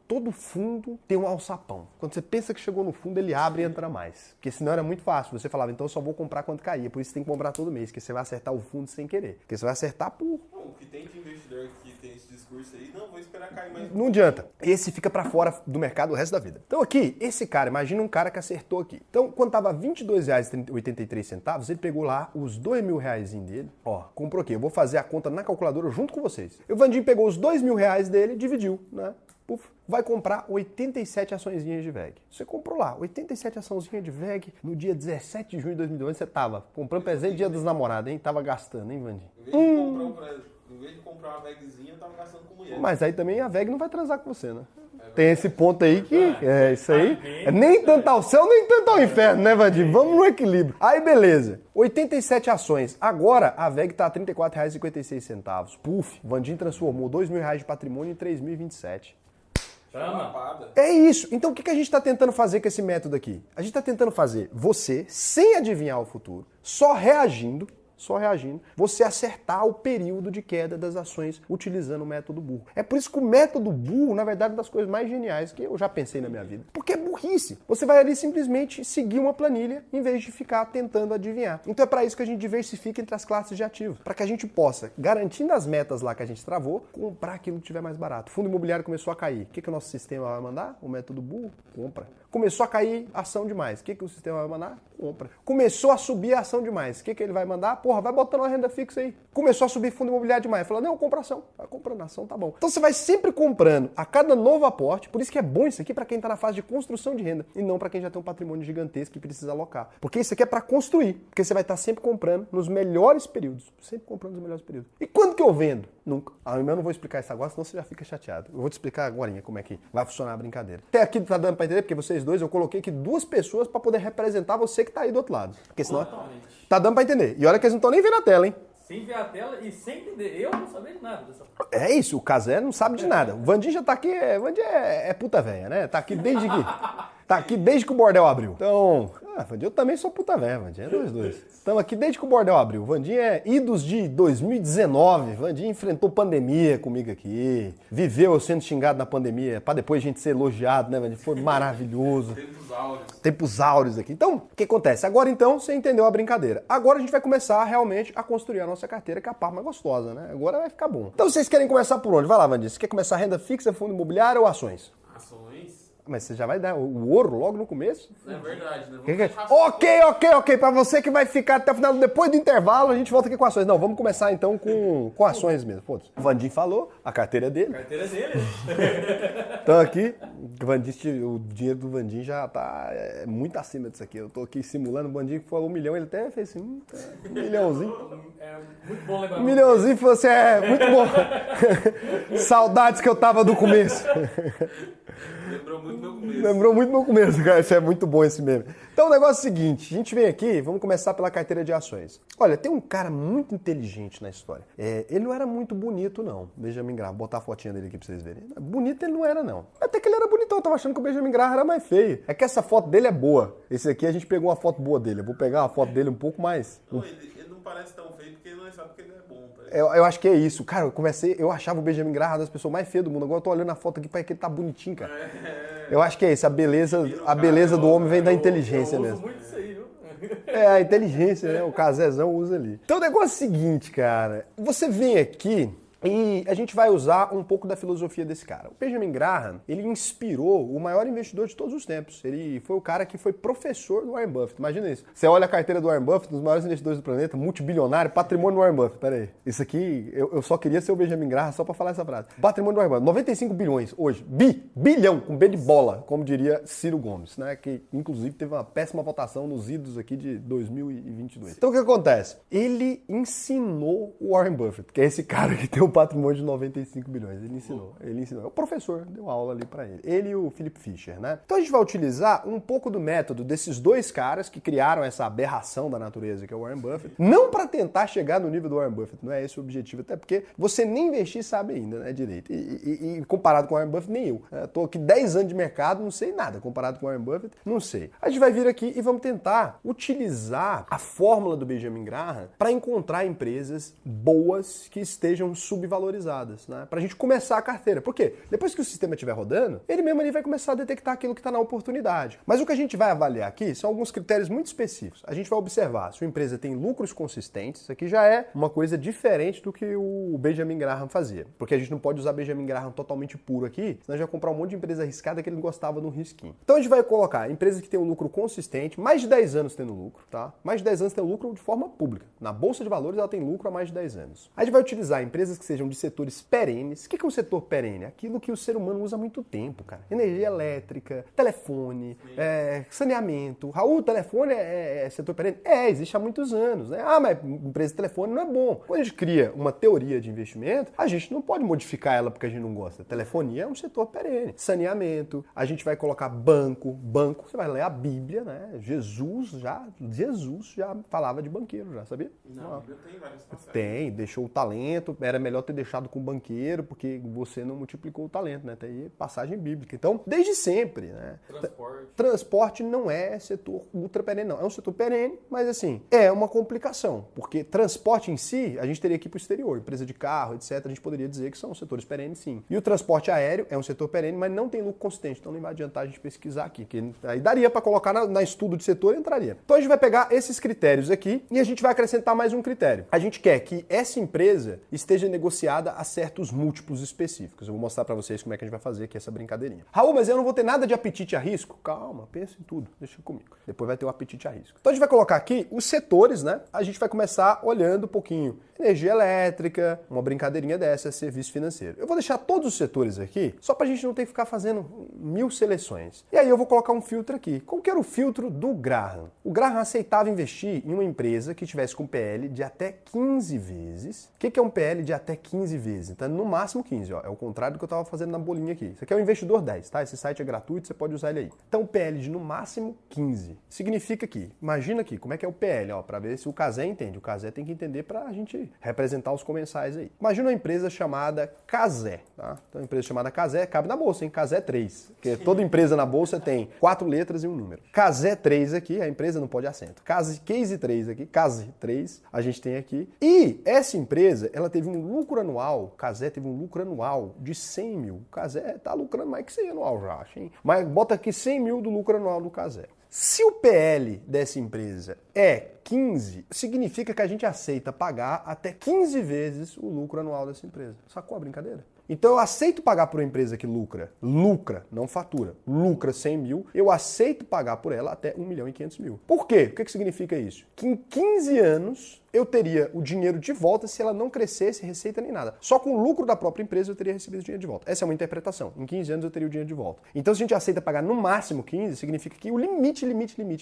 Todo fundo tem um alçapão. Quando você pensa que chegou no fundo, ele abre e entra mais. Porque senão era muito fácil. Você falava, então eu só vou comprar quando cair. Por isso você tem que comprar todo mês, porque você vai acertar o fundo sem querer. Porque você vai acertar por... O que tem de investidor que tem esse discurso aí, não, vou esperar cair mais. Não adianta. Esse fica pra fora do mercado o resto da vida. Então aqui, esse cara, imagina um cara que acertou aqui. Então, quando tava R$22,83, ele pegou lá os R$2.000 dele. Comprou aqui. Eu vou fazer a conta na calculadora junto com vocês. O Vandinho pegou os R$2.000 dele, dividiu, né? Vai comprar 87 açõezinhas de VEG. Você comprou lá, 87 açãozinhas de VEG no dia 17 de junho de 2012, você tava comprando presente dia dos namorados, hein? Tava gastando, hein, Vandinho? Em vez de comprar uma VEGzinha, eu tava gastando com mulher. Mas aí também a VEG não vai transar com você, né? Tem esse ponto aí que isso aí. Nem tanto ao céu, nem tanto ao inferno, né, Vandinho? Vamos no equilíbrio. Aí, beleza. 87 ações. Agora, a VEG tá a R$34,56. Puf, o Vandinho transformou R$2.000 de patrimônio em 3.027. É isso. Então o que a gente está tentando fazer com esse método aqui? A gente está tentando fazer você, sem adivinhar o futuro, só reagindo, você acertar o período de queda das ações utilizando o método burro. É por isso que o método burro, na verdade, é uma das coisas mais geniais que eu já pensei na minha vida. Porque é burrice. Você vai ali simplesmente seguir uma planilha em vez de ficar tentando adivinhar. Então é para isso que a gente diversifica entre as classes de ativos. Para que a gente possa, garantindo as metas lá que a gente travou, comprar aquilo que tiver mais barato. O fundo imobiliário começou a cair. O que o nosso sistema vai mandar? O método burro? Compra. Começou a cair ação demais. O que o sistema vai mandar? Compra. Começou a subir a ação demais. O que ele vai mandar? Porra, vai botando uma renda fixa aí. Começou a subir fundo imobiliário demais. Fala, não, compra ação. Vai comprando ação, tá bom. Então você vai sempre comprando a cada novo aporte. Por isso que é bom isso aqui para quem está na fase de construção de renda e não para quem já tem um patrimônio gigantesco e precisa alocar. Porque isso aqui é para construir. Porque você vai estar sempre comprando nos melhores períodos. Sempre comprando nos melhores períodos. E quando que eu vendo? Nunca. Eu não vou explicar isso agora, senão você já fica chateado. Eu vou te explicar agora como é que vai funcionar a brincadeira. Até aqui tá dando para entender, porque vocês dois, eu coloquei aqui 2 pessoas para poder representar você que tá aí do outro lado. Porque senão tá dando para entender. E olha que eles não estão nem vendo a tela, hein? Sem ver a tela e sem entender. Eu não sabia de nada dessa parte. É isso, o Casé não sabe de nada. O Vandinho já tá aqui, Vandinho é puta velha, né? Tá aqui desde que... Tá aqui desde que o bordel abriu. Então, Vandinho, eu também sou puta velha, Vandinho, é dois. Estamos aqui desde que o bordel abriu. O Vandinho é idos de 2019. Vandinho enfrentou pandemia comigo aqui. Viveu eu sendo xingado na pandemia, pra depois a gente ser elogiado, né, Vandinho? Foi maravilhoso. Tempos áureos aqui. Então, o que acontece? Agora, então, você entendeu a brincadeira. Agora a gente vai começar realmente a construir a nossa carteira, que é a parte mais gostosa, né? Agora vai ficar bom. Então, vocês querem começar por onde? Vai lá, Vandinho. Você quer começar renda fixa, fundo imobiliário ou ações? Ações? Mas você já vai dar o ouro logo no começo? Não é verdade, né? Ok. Pra você que vai ficar até o final, depois do intervalo, a gente volta aqui com ações. Não, vamos começar então com ações mesmo. Pô, o Vandinho falou, a carteira é dele. A carteira dele. Então aqui, o dinheiro do Vandinho já tá muito acima disso aqui. Eu tô aqui simulando, o Vandinho falou 1 milhão, ele até fez assim, 1 milhãozinho. É muito bom lembrar. 1 milhãozinho, falou assim, muito bom. Saudades que eu tava do começo. Lembrou muito meu começo, cara. Isso é muito bom esse meme. Então o negócio é o seguinte, a gente vem aqui, vamos começar pela carteira de ações. Olha, tem um cara muito inteligente na história. Ele não era muito bonito, não. Benjamin Graham, vou botar a fotinha dele aqui pra vocês verem. Bonito ele não era, não. Até que ele era bonitão, eu tava achando que o Benjamin Graham era mais feio. É que essa foto dele é boa. Esse aqui a gente pegou uma foto boa dele. Eu vou pegar uma foto dele um pouco mais... Não, ele não parece tão feio porque não sabe que ele é bom. Eu acho que é isso. Cara, eu achava o Benjamin Graham uma das pessoas mais feias do mundo. Agora eu tô olhando a foto aqui para que ele tá bonitinho, cara. Eu acho que é isso. A beleza do homem vem da inteligência mesmo. Muito isso aí, viu? A inteligência, né? O Casezão usa ali. Então o negócio é o seguinte, cara. Você vem aqui... E a gente vai usar um pouco da filosofia desse cara. O Benjamin Graham, ele inspirou o maior investidor de todos os tempos. Ele foi o cara que foi professor do Warren Buffett. Imagina isso. Você olha a carteira do Warren Buffett, um dos maiores investidores do planeta, multibilionário, patrimônio do Warren Buffett. Pera aí. Isso aqui, eu só queria ser o Benjamin Graham só pra falar essa frase. Patrimônio do Warren Buffett, 95 bilhões hoje. Bilhão, com B de bola, como diria Ciro Gomes, né? Que inclusive teve uma péssima votação nos idos aqui de 2022. Então o que acontece? Ele ensinou o Warren Buffett, que é esse cara que tem o patrimônio de 95 bilhões. Ele ensinou. É o professor, deu aula ali pra ele. Ele e o Philip Fisher, né? Então a gente vai utilizar um pouco do método desses dois caras que criaram essa aberração da natureza, que é o Warren Buffett, não para tentar chegar no nível do Warren Buffett, não é esse o objetivo, até porque você nem investir sabe ainda, né, direito. E comparado com o Warren Buffett, nem eu. Tô aqui 10 anos de mercado, não sei nada. Comparado com o Warren Buffett, não sei. A gente vai vir aqui e vamos tentar utilizar a fórmula do Benjamin Graham para encontrar empresas boas que estejam subvalorizadas, né? Pra gente começar a carteira. Por quê? Depois que o sistema estiver rodando, ele mesmo ali vai começar a detectar aquilo que está na oportunidade. Mas o que a gente vai avaliar aqui são alguns critérios muito específicos. A gente vai observar se a empresa tem lucros consistentes. Isso aqui já é uma coisa diferente do que o Benjamin Graham fazia. Porque a gente não pode usar Benjamin Graham totalmente puro aqui, senão a gente vai comprar um monte de empresa arriscada que ele gostava de um risquinho. Então a gente vai colocar empresas que têm um lucro consistente, mais de 10 anos tendo lucro, tá? Mais de 10 anos tendo lucro de forma pública. Na Bolsa de Valores ela tem lucro há mais de 10 anos. A gente vai utilizar empresas que sejam de setores perenes. O que é um setor perene? Aquilo que o ser humano usa há muito tempo, cara. Energia elétrica, telefone, saneamento. Raul, telefone é setor perene? Existe há muitos anos, né? Mas empresa de telefone não é bom. Quando a gente cria uma teoria de investimento, a gente não pode modificar ela porque a gente não gosta. Telefonia é um setor perene. Saneamento, a gente vai colocar banco, você vai ler a Bíblia, né? Jesus já falava de banqueiro, já sabia? Não, a Bíblia tem várias passagens. Tem, deixou o talento, era melhor ter deixado com o banqueiro, porque você não multiplicou o talento, né? Tem aí passagem bíblica. Então, desde sempre, né? Transporte não é setor ultra perene, não. É um setor perene, mas assim, é uma complicação, porque transporte em si, a gente teria que ir para o exterior, empresa de carro, etc. A gente poderia dizer que são setores perenes, sim. E o transporte aéreo é um setor perene, mas não tem lucro consistente, então não vai adiantar a gente pesquisar aqui, que aí daria para colocar na estudo de setor e entraria. Então a gente vai pegar esses critérios aqui e a gente vai acrescentar mais um critério. A gente quer que essa empresa esteja negociando negociada a certos múltiplos específicos. Eu vou mostrar para vocês como é que a gente vai fazer aqui essa brincadeirinha. Raul, mas eu não vou ter nada de apetite a risco? Calma, pensa em tudo, deixa comigo. Depois vai ter o apetite a risco. Então a gente vai colocar aqui os setores, né? A gente vai começar olhando um pouquinho energia elétrica, uma brincadeirinha dessa, serviço financeiro. Eu vou deixar todos os setores aqui, só pra gente não ter que ficar fazendo 1000 seleções. E aí eu vou colocar um filtro aqui. Qual que era o filtro do Graham? O Graham aceitava investir em uma empresa que tivesse com PL de até 15 vezes. O que é um PL de até 15 vezes? Então, no máximo 15, ó. É o contrário do que eu estava fazendo na bolinha aqui. Isso aqui é o investidor 10, tá? Esse site é gratuito, você pode usar ele aí. Então, PL de no máximo 15. Significa que, imagina aqui, como é que é o PL, ó, para ver se o Cazé entende. O Cazé tem que entender pra gente representar os comensais aí. Imagina uma empresa chamada Cazé, tá? Então, uma empresa chamada Cazé cabe na bolsa, hein? Cazé 3. Porque toda empresa na bolsa tem 4 letras e um número. Cazé 3 aqui, a empresa não pode acento. Case 3 aqui, Case 3, a gente tem aqui. E essa empresa, ela teve um lucro anual, Cazé teve um lucro anual de 100 mil. O Cazé tá lucrando mais que 100 anual já, acho, hein? Mas bota aqui 100 mil do lucro anual do Cazé. Se o PL dessa empresa é 15, significa que a gente aceita pagar até 15 vezes o lucro anual dessa empresa. Sacou a brincadeira? Então eu aceito pagar por uma empresa que lucra, não fatura, lucra 100 mil, eu aceito pagar por ela até 1.500.000. Por quê? O que significa isso? Que em 15 anos eu teria o dinheiro de volta se ela não crescesse receita nem nada. Só com o lucro da própria empresa eu teria recebido o dinheiro de volta. Essa é uma interpretação. Em 15 anos eu teria o dinheiro de volta. Então se a gente aceita pagar no máximo 15, significa que o limite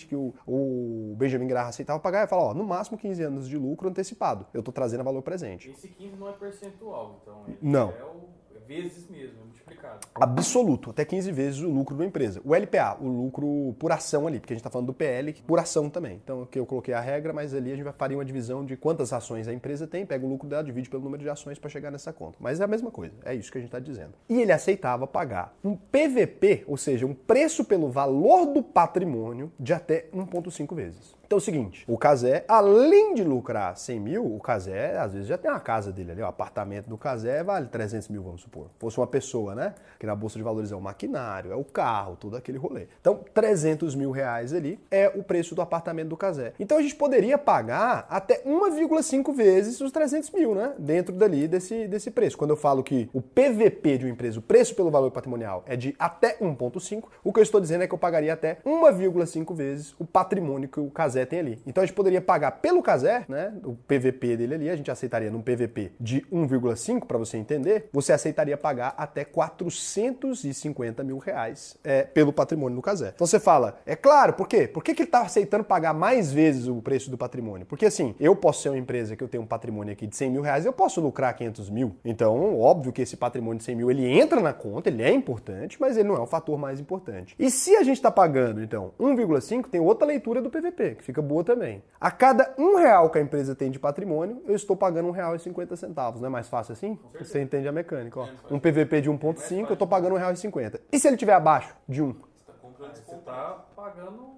que o Benjamin Graham aceitava pagar é falar, ó, no máximo 15 anos de lucro antecipado. Eu tô trazendo a valor presente. Esse 15 não é percentual, então ele não. É vezes mesmo, é multiplicado. Absoluto, até 15 vezes o lucro da empresa. O LPA, o lucro por ação ali, porque a gente está falando do PL por ação também. Então aqui eu coloquei a regra, mas ali a gente vai fazer uma divisão de quantas ações a empresa tem, pega o lucro dela, divide pelo número de ações para chegar nessa conta. Mas é a mesma coisa, é isso que a gente está dizendo. E ele aceitava pagar um PVP, ou seja, um preço pelo valor do patrimônio de até 1,5 vezes. Então é o seguinte, o Cazé, além de lucrar 100 mil, o Cazé às vezes já tem uma casa dele ali, o apartamento do Cazé vale 300 mil, vamos supor. Fosse uma pessoa, né? Que na Bolsa de Valores é o maquinário, é o carro, todo aquele rolê. Então 300 mil reais ali é o preço do apartamento do Cazé. Então a gente poderia pagar até 1,5 vezes os 300 mil, né? Dentro dali desse preço. Quando eu falo que o PVP de uma empresa, o preço pelo valor patrimonial é de até 1,5, o que eu estou dizendo é que eu pagaria até 1,5 vezes o patrimônio que o Cazé tem ali. Então a gente poderia pagar pelo Cazé, né, o PVP dele ali, a gente aceitaria num PVP de 1,5, para você entender, você aceitaria pagar até 450 mil reais pelo patrimônio do Cazé. Então você fala, é claro, por quê? Por que ele está aceitando pagar mais vezes o preço do patrimônio? Porque assim, eu posso ser uma empresa que eu tenho um patrimônio aqui de 100 mil reais, eu posso lucrar 500 mil. Então, óbvio que esse patrimônio de 100 mil, ele entra na conta, ele é importante, mas ele não é o fator mais importante. E se a gente está pagando, então, 1,5, tem outra leitura do PVP, que fica boa também. A cada R$1 que a empresa tem de patrimônio, eu estou pagando R$1,50. Não é mais fácil assim? Você entende a mecânica, ó. Um PVP de 1,5, eu estou pagando R$1,50. E se ele estiver abaixo de 1? Você está pagando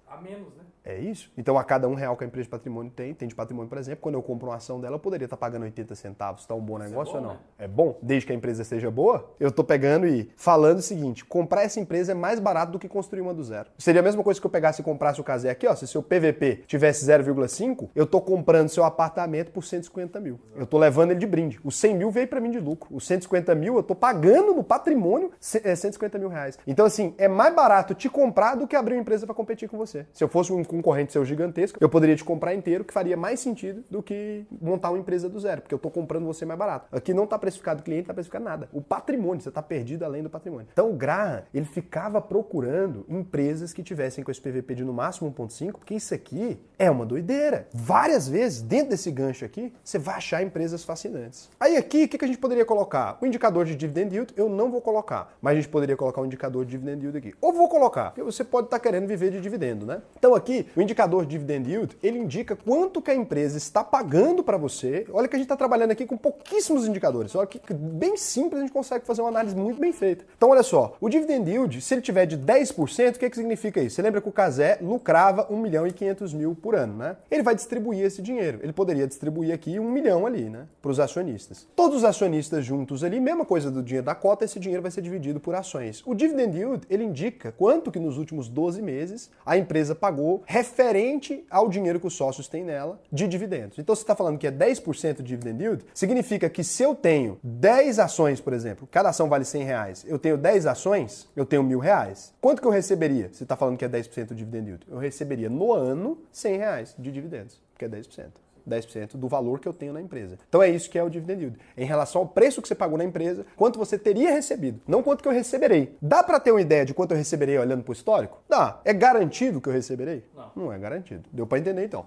a menos, né? É isso? Então, a cada R$1 que a empresa de patrimônio tem de patrimônio, por exemplo, quando eu compro uma ação dela, eu poderia estar pagando 80 centavos. Tá um bom negócio ou não? Né? É bom? Desde que a empresa seja boa? Eu estou pegando e falando o seguinte, comprar essa empresa é mais barato do que construir uma do zero. Seria a mesma coisa que eu pegasse e comprasse o Cazé aqui, ó. Se seu PVP tivesse 0,5, eu estou comprando seu apartamento por 150 mil. Eu estou levando ele de brinde. Os 100 mil veio para mim de lucro. Os 150 mil, eu estou pagando no patrimônio 150 mil reais. Então, assim, é mais barato te comprar do que abrir uma empresa para competir com você. Se eu fosse um concorrente seu gigantesco, eu poderia te comprar inteiro, que faria mais sentido do que montar uma empresa do zero, porque eu estou comprando você mais barato. Aqui não está precificado o cliente, não está precificado nada. O patrimônio, você está perdido além do patrimônio. Então o Graham, ele ficava procurando empresas que tivessem com esse PVP de no máximo 1,5, porque isso aqui é uma doideira. Várias vezes, dentro desse gancho aqui, você vai achar empresas fascinantes. Aí aqui, o que a gente poderia colocar? O indicador de dividend yield, eu não vou colocar, mas a gente poderia colocar um indicador de dividend yield aqui. Ou vou colocar, porque você pode estar querendo viver de dividendo, né? Então aqui, o indicador de dividend yield, ele indica quanto que a empresa está pagando para você. Olha que a gente está trabalhando aqui com pouquíssimos indicadores. Olha que bem simples, a gente consegue fazer uma análise muito bem feita. Então, olha só, o dividend yield, se ele tiver de 10%, o que significa isso? Você lembra que o Cazé lucrava 1.500.000 por ano, né? Ele vai distribuir esse dinheiro. Ele poderia distribuir aqui 1 milhão ali, né? Para os acionistas. Todos os acionistas juntos ali, mesma coisa do dinheiro da cota, esse dinheiro vai ser dividido por ações. O dividend yield, ele indica quanto que nos últimos 12 meses a empresa empresa pagou referente ao dinheiro que os sócios têm nela de dividendos. Então, você está falando que é 10% de dividend yield, significa que se eu tenho 10 ações, por exemplo, cada ação vale R$100, eu tenho 10 ações, eu tenho R$1.000. Quanto que eu receberia? Você está falando que é 10% de dividend yield. Eu receberia no ano R$100 de dividendos, que é 10%. 10% do valor que eu tenho na empresa. Então é isso que é o dividend yield. Em relação ao preço que você pagou na empresa, quanto você teria recebido, não quanto que eu receberei. Dá para ter uma ideia de quanto eu receberei olhando para o histórico? Dá. É garantido que eu receberei? Não é garantido. Deu para entender então.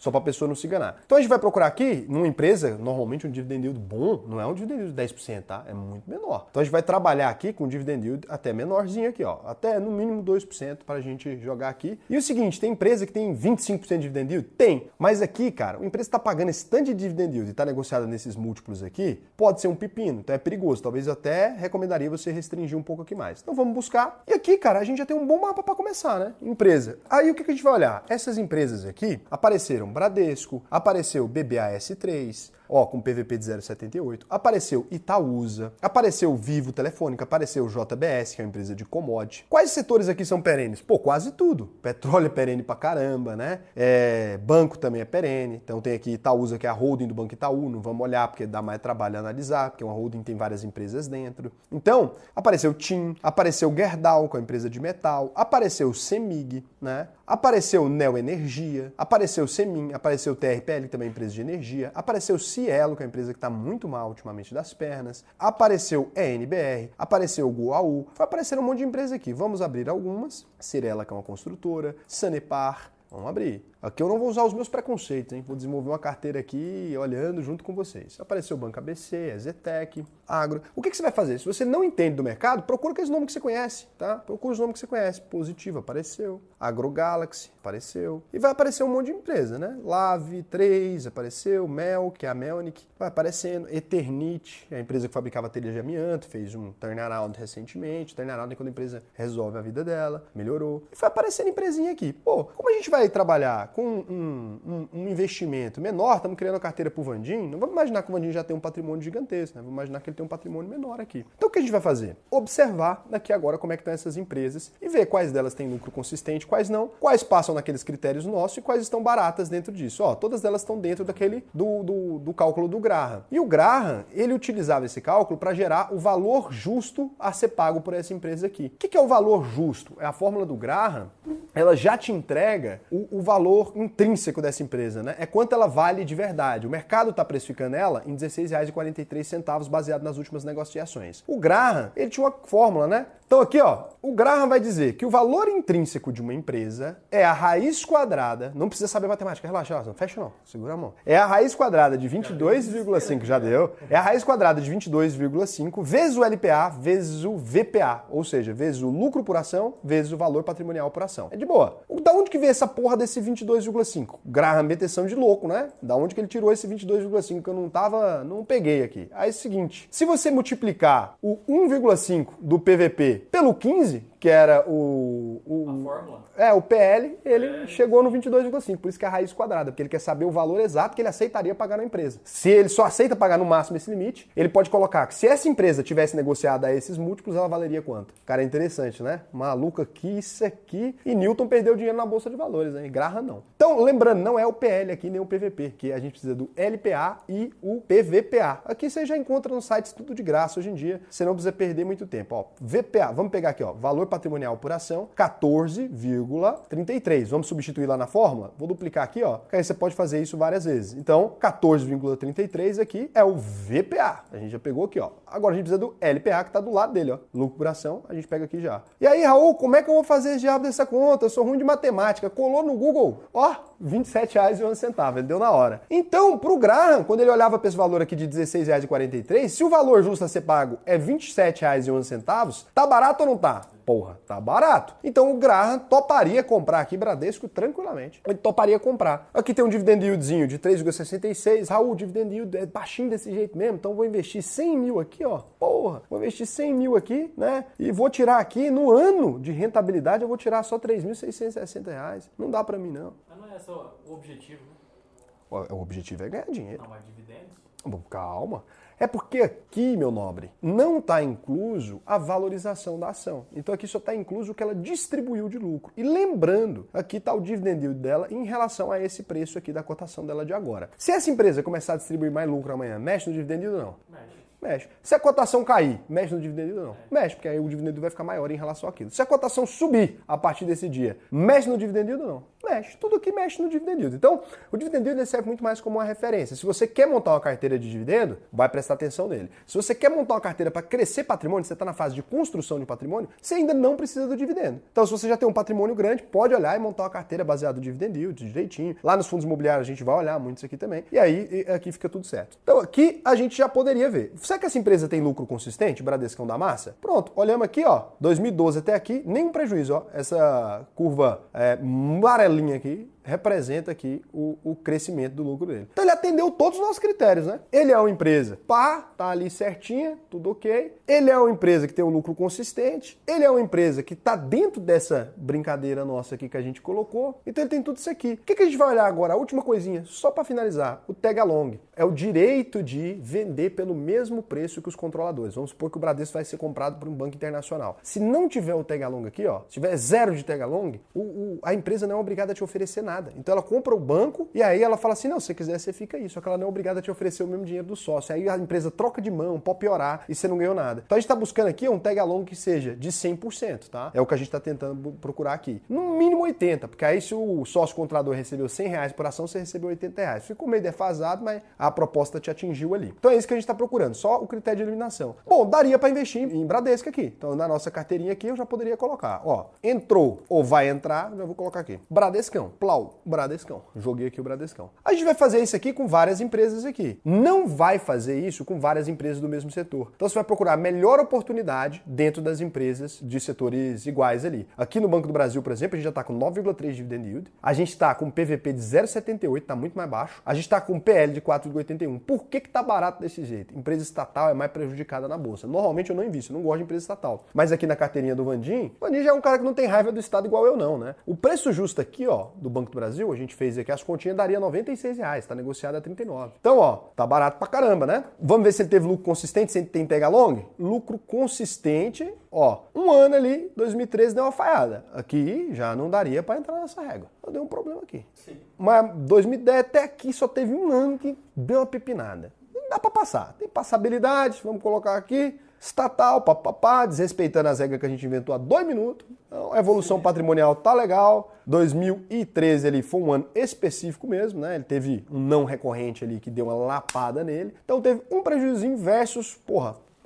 Só para a pessoa não se enganar. Então a gente vai procurar aqui, numa empresa, normalmente um dividend yield bom, não é um dividend yield de 10%, tá? É muito menor. Então a gente vai trabalhar aqui com um dividend yield até menorzinho aqui, ó. Até no mínimo 2% para a gente jogar aqui. E o seguinte, tem empresa que tem 25% de dividend yield? Tem. Mas aqui, cara, a empresa está pagando esse tanto de dividend yield e está negociada nesses múltiplos aqui, pode ser um pepino. Então é perigoso. Talvez eu até recomendaria você restringir um pouco aqui mais. Então vamos buscar. E aqui, cara, a gente já tem um bom mapa para começar, né? Empresa. Aí o que a gente vai olhar? Essas empresas aqui apareceram Bradesco, apareceu BBAS3, ó, com PVP de 0,78, apareceu Itaúsa, apareceu Vivo Telefônica, apareceu JBS, que é uma empresa de commodity. Quais setores aqui são perenes? Pô, quase tudo. Petróleo é perene pra caramba, né? Banco também é perene. Então tem aqui Itaúsa, que é a holding do Banco Itaú, não vamos olhar porque dá mais trabalho analisar, porque uma holding tem várias empresas dentro. Então, apareceu TIM, apareceu Gerdau, que é uma empresa de metal, apareceu Semig, né? Apareceu Neo Energia, apareceu Semin, apareceu TRPL, que também é empresa de energia, apareceu Cielo, que é uma empresa que está muito mal ultimamente das pernas, apareceu ENBR, apareceu Goaú, vai aparecer um monte de empresa aqui. Vamos abrir algumas. Cirela, que é uma construtora, Sanepar, vamos abrir. Aqui eu não vou usar os meus preconceitos, hein? Vou desenvolver uma carteira aqui olhando junto com vocês. Apareceu o Banco ABC, Zetec, Agro. O que você vai fazer? Se você não entende do mercado, procura aqueles nomes que você conhece, tá? Procura os nomes que você conhece. Positivo apareceu, AgroGalaxy apareceu. E vai aparecer um monte de empresa, né? Lave 3 apareceu, Mel, que é a Melnick, vai aparecendo. Eternit, a empresa que fabricava telhas de amianto, fez um turnaround recentemente. Turnaround é quando a empresa resolve a vida dela, melhorou. E foi aparecendo empresinha aqui. Pô, como a gente vai trabalhar com um investimento menor, estamos criando a carteira para o Vandim, não vamos imaginar que o Vandim já tem um patrimônio gigantesco, né? Vamos imaginar que ele tem um patrimônio menor aqui. Então o que a gente vai fazer? Observar daqui agora como é que estão essas empresas e ver quais delas têm lucro consistente, quais não, quais passam naqueles critérios nossos e quais estão baratas dentro disso. Ó, todas elas estão dentro daquele do cálculo do Graham. E o Graham, ele utilizava esse cálculo para gerar o valor justo a ser pago por essa empresa aqui. O que é o valor justo? É a fórmula do Graham, ela já te entrega o valor intrínseco dessa empresa, né? É quanto ela vale de verdade. O mercado está precificando ela em R$16,43 baseado nas últimas negociações. O Graham, ele tinha uma fórmula, né? Então aqui, ó, o Graham vai dizer que o valor intrínseco de uma empresa é a raiz quadrada, não precisa saber matemática, relaxa, não fecha não, segura a mão. É a raiz quadrada de 22,5, já deu, é a raiz quadrada de 22,5 vezes o LPA vezes o VPA, ou seja, vezes o lucro por ação vezes o valor patrimonial por ação. É de boa. Da onde que veio essa porra desse 22,5? Graham meteção de louco, né? Da onde que ele tirou esse 22,5 que eu não peguei aqui. Aí é o seguinte, se você multiplicar o 1,5 do PVP pelo 15, que era a fórmula. O PL, ele chegou no 22,5, por isso que é a raiz quadrada, porque ele quer saber o valor exato que ele aceitaria pagar na empresa. Se ele só aceita pagar no máximo esse limite, ele pode colocar que se essa empresa tivesse negociado a esses múltiplos, ela valeria quanto? Cara, é interessante, né? Maluco aqui, isso aqui. E Newton perdeu dinheiro na Bolsa de Valores, né? E Graham não. Então, lembrando, não é o PL aqui, nem o PVP, que a gente precisa do LPA e o PVPA. Aqui você já encontra nos sites tudo de graça hoje em dia, você não precisa perder muito tempo. Ó, VPA, vamos pegar aqui, ó, valor patrimonial por ação, 14,33. Vamos substituir lá na fórmula? Vou duplicar aqui, ó, que aí você pode fazer isso várias vezes. Então, 14,33 aqui é o VPA. A gente já pegou aqui, ó. Agora a gente precisa do LPA, que tá do lado dele, ó. Lucro por ação, a gente pega aqui já. E aí, Raul, como é que eu vou fazer esse diabo dessa conta? Eu sou ruim de matemática. Colou no Google, ó, R$27,01. Ele deu na hora. Então, pro Graham, quando ele olhava para esse valor aqui de R$16,43, se o valor justo a ser pago é R$27,01, tá barato ou não tá? Porra, tá barato. Então o Graham toparia comprar aqui Bradesco tranquilamente. Ele toparia comprar. Aqui tem um dividend yieldzinho de 3,66. Raul, o dividend yield é baixinho desse jeito mesmo, então vou investir 100 mil aqui, ó. Porra, vou investir 100 mil aqui, né? E vou tirar aqui, no ano de rentabilidade, eu vou tirar só R$3.660. Não dá pra mim, não. Mas não é só o objetivo, né? O objetivo é ganhar dinheiro. Não, mas dividendos? Bom, calma. É porque aqui, meu nobre, não está incluso a valorização da ação. Então aqui só está incluso o que ela distribuiu de lucro. E lembrando, aqui está o dividend yield dela em relação a esse preço aqui da cotação dela de agora. Se essa empresa começar a distribuir mais lucro amanhã, mexe no dividend yield ou não? Mexe. Se a cotação cair, mexe no dividend yield ou não? Mexe, porque aí o dividend yield vai ficar maior em relação àquilo. Se a cotação subir a partir desse dia, mexe no dividend yield ou não? Mexe. Tudo aqui mexe no dividend yield. Então, o dividend yield serve muito mais como uma referência. Se você quer montar uma carteira de dividendo, vai prestar atenção nele. Se você quer montar uma carteira para crescer patrimônio, você está na fase de construção de patrimônio, você ainda não precisa do dividendo. Então, se você já tem um patrimônio grande, pode olhar e montar uma carteira baseada no dividend yield, direitinho. Lá nos fundos imobiliários a gente vai olhar muito isso aqui também. E aí, aqui fica tudo certo. Então, aqui a gente já poderia ver. Será que essa empresa tem lucro consistente? Bradescão da massa? Pronto, olhamos aqui, ó, 2012 até aqui, nenhum prejuízo, ó. Essa curva amarelinha aqui representa aqui o crescimento do lucro dele. Então ele atendeu todos os nossos critérios, né? Ele é uma empresa tá ali certinha, tudo ok. Ele é uma empresa que tem um lucro consistente. Ele é uma empresa que tá dentro dessa brincadeira nossa aqui que a gente colocou. Então ele tem tudo isso aqui. O que a gente vai olhar agora? A última coisinha, só para finalizar. O tag along é o direito de vender pelo mesmo preço que os controladores. Vamos supor que o Bradesco vai ser comprado por um banco internacional. Se não tiver o tag along aqui, ó, se tiver 0 de tag along, a empresa não é obrigada a te oferecer nada. Então ela compra o banco e aí ela fala assim, não, se você quiser você fica aí, só que ela não é obrigada a te oferecer o mesmo dinheiro do sócio. Aí a empresa troca de mão, pode piorar e você não ganhou nada. Então a gente está buscando aqui um tag along que seja de 100%, tá? É o que a gente está tentando procurar aqui. No mínimo 80, porque aí se o sócio comprador recebeu R$100 por ação, você recebeu R$80. Ficou meio defasado, mas a proposta te atingiu ali. Então é isso que a gente está procurando, só o critério de eliminação. Bom, daria para investir em Bradesco aqui. Então na nossa carteirinha aqui eu já poderia colocar, ó, entrou ou vai entrar, já vou colocar aqui. Bradescão, Plau, Bradescão. Joguei aqui o Bradescão. A gente vai fazer isso aqui com várias empresas aqui. Não vai fazer isso com várias empresas do mesmo setor. Então você vai procurar a melhor oportunidade dentro das empresas de setores iguais ali. Aqui no Banco do Brasil, por exemplo, a gente já está com 9,3 dividend yield. A gente está com PVP de 0,78, está muito mais baixo. A gente está com PL de 4,81. Por que está barato desse jeito? Empresa estatal é mais prejudicada na bolsa. Normalmente eu não invisto, eu não gosto de empresa estatal. Mas aqui na carteirinha do Vandim, o Vandim já é um cara que não tem raiva do Estado igual eu não, né? O preço justo aqui, ó, do Banco do Brasil, a gente fez aqui, as continhas daria R$96, tá negociado a 39. Então, ó, tá barato pra caramba, né? Vamos ver se ele teve lucro consistente, se ele tem tag along? Lucro consistente, ó, um ano ali, 2013 deu uma falhada. Aqui já não daria pra entrar nessa régua. Deu um problema aqui. Sim. Mas 2010 até aqui só teve um ano que deu uma pepinada. Dá pra passar. Tem passabilidade, vamos colocar aqui. Estatal, papapá, desrespeitando as regras que a gente inventou há 2 minutos. Então, a evolução patrimonial tá legal. 2013 ali foi um ano específico mesmo, né? Ele teve um não recorrente ali que deu uma lapada nele. Então teve um prejuízo versus,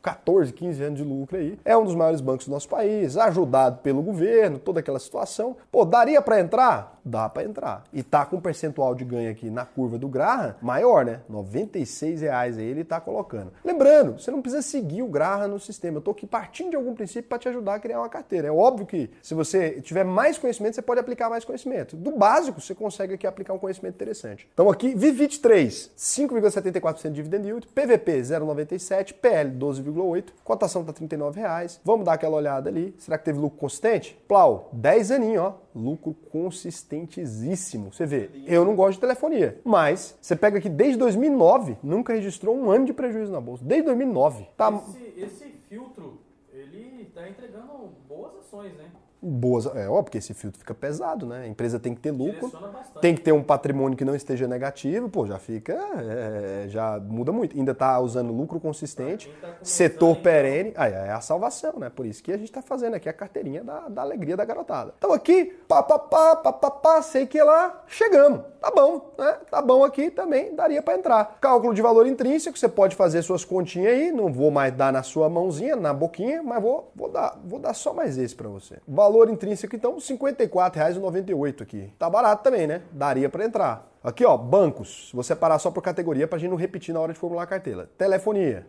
14, 15 anos de lucro aí. É um dos maiores bancos do nosso país, ajudado pelo governo, toda aquela situação. Daria para entrar? Dá para entrar. E tá com um percentual de ganho aqui na curva do Graham maior, né? R$96 aí ele tá colocando. Lembrando, você não precisa seguir o Graham no sistema. Eu tô aqui partindo de algum princípio para te ajudar a criar uma carteira. É óbvio que se você tiver mais conhecimento, você pode aplicar mais conhecimento. Do básico, você consegue aqui aplicar um conhecimento interessante. Então aqui, VIV23, 5,74% de dividend yield, PVP 0,97, PL 12,8, cotação tá R$39. Vamos dar aquela olhada ali. Será que teve lucro consistente? Plau, 10 aninhos, ó. Lucro consistentíssimo. Você vê, eu não gosto de telefonia, mas você pega aqui desde 2009, nunca registrou um ano de prejuízo na bolsa. Desde 2009. Tá... Esse filtro, ele tá entregando boas ações, né? Boas, porque esse filtro fica pesado, né? A empresa tem que ter lucro, tem que ter um patrimônio que não esteja negativo, já fica, já muda muito. Ainda tá usando lucro consistente, setor perene, é a salvação, né? Por isso que a gente tá fazendo aqui a carteirinha da alegria da garotada. Então aqui, sei que lá, chegamos. Tá bom, né? Tá bom aqui também, daria para entrar. Cálculo de valor intrínseco, você pode fazer suas continhas aí, não vou mais dar na sua mãozinha, na boquinha, mas vou dar só mais esse para você. Valor intrínseco, então, R$ 54,98 aqui. Tá barato também, né? Daria para entrar. Aqui, ó, bancos. Vou separar só por categoria pra gente não repetir na hora de formular a carteira. Telefonia.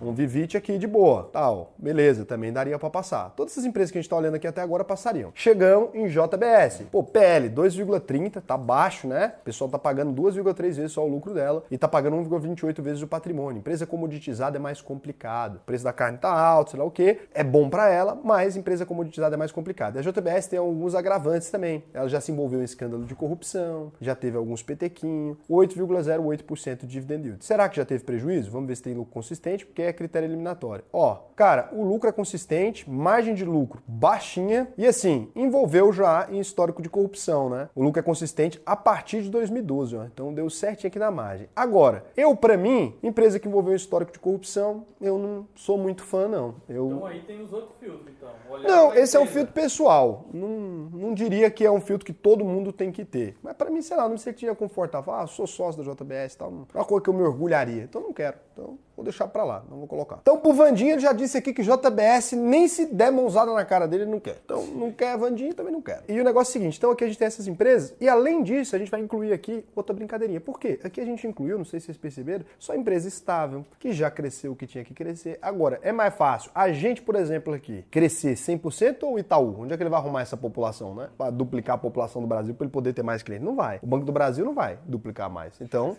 Um Vivit aqui de boa, tal. Beleza, também daria para passar. Todas essas empresas que a gente tá olhando aqui até agora passariam. Chegamos em JBS. Pô, PL 2,30, tá baixo, né? O pessoal tá pagando 2,3 vezes só o lucro dela e tá pagando 1,28 vezes o patrimônio. Empresa comoditizada é mais complicado. O preço da carne tá alto, sei lá o quê. É bom para ela, mas empresa comoditizada é mais complicada. A JBS tem alguns agravantes também. Ela já se envolveu em escândalo de corrupção, já teve alguns petequinhos, 8,08% de dividend yield. Será que já teve prejuízo? Vamos ver se tem lucro consistente, porque é critério eliminatório. Ó, cara, o lucro é consistente, margem de lucro baixinha e assim, envolveu já em histórico de corrupção, né? O lucro é consistente a partir de 2012, ó. Então deu certinho aqui na margem. Agora, pra mim, empresa que envolveu em histórico de corrupção, eu não sou muito fã, não. Então aí tem os outros filtros, então. Não, esse é um filtro pessoal. Não diria que é um filtro que todo mundo tem que ter. Mas pra mim, sei lá, não sei que tinha confortável. Ah, sou sócio da JBS e tal. Não é uma coisa que eu me orgulharia. Então não quero. Então vou deixar pra lá, não vou colocar. Então pro Vandinha, ele já disse aqui que JBS nem se der mãozada na cara dele, ele não quer. Então não quer Vandinha, também não quer. E o negócio é o seguinte, então aqui a gente tem essas empresas e além disso a gente vai incluir aqui outra brincadeirinha. Por quê? Aqui a gente incluiu, não sei se vocês perceberam, só empresa estável, que já cresceu o que tinha que crescer. Agora, é mais fácil a gente, por exemplo, aqui, crescer 100% ou o Itaú? Onde é que ele vai arrumar essa população, né? Para duplicar a população do Brasil para ele poder ter mais clientes? Não vai. O Banco do Brasil não vai duplicar mais. Então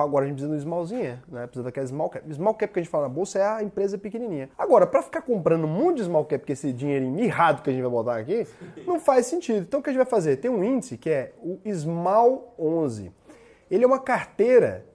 agora a gente precisa do smallzinha, né? Precisa daquela small cap. Small cap que a gente fala na bolsa é a empresa pequenininha. Agora, para ficar comprando um monte de small cap com esse dinheirinho mirrado que a gente vai botar aqui, não faz sentido. Então o que a gente vai fazer? Tem um índice que é o Small 11. Ele é uma carteira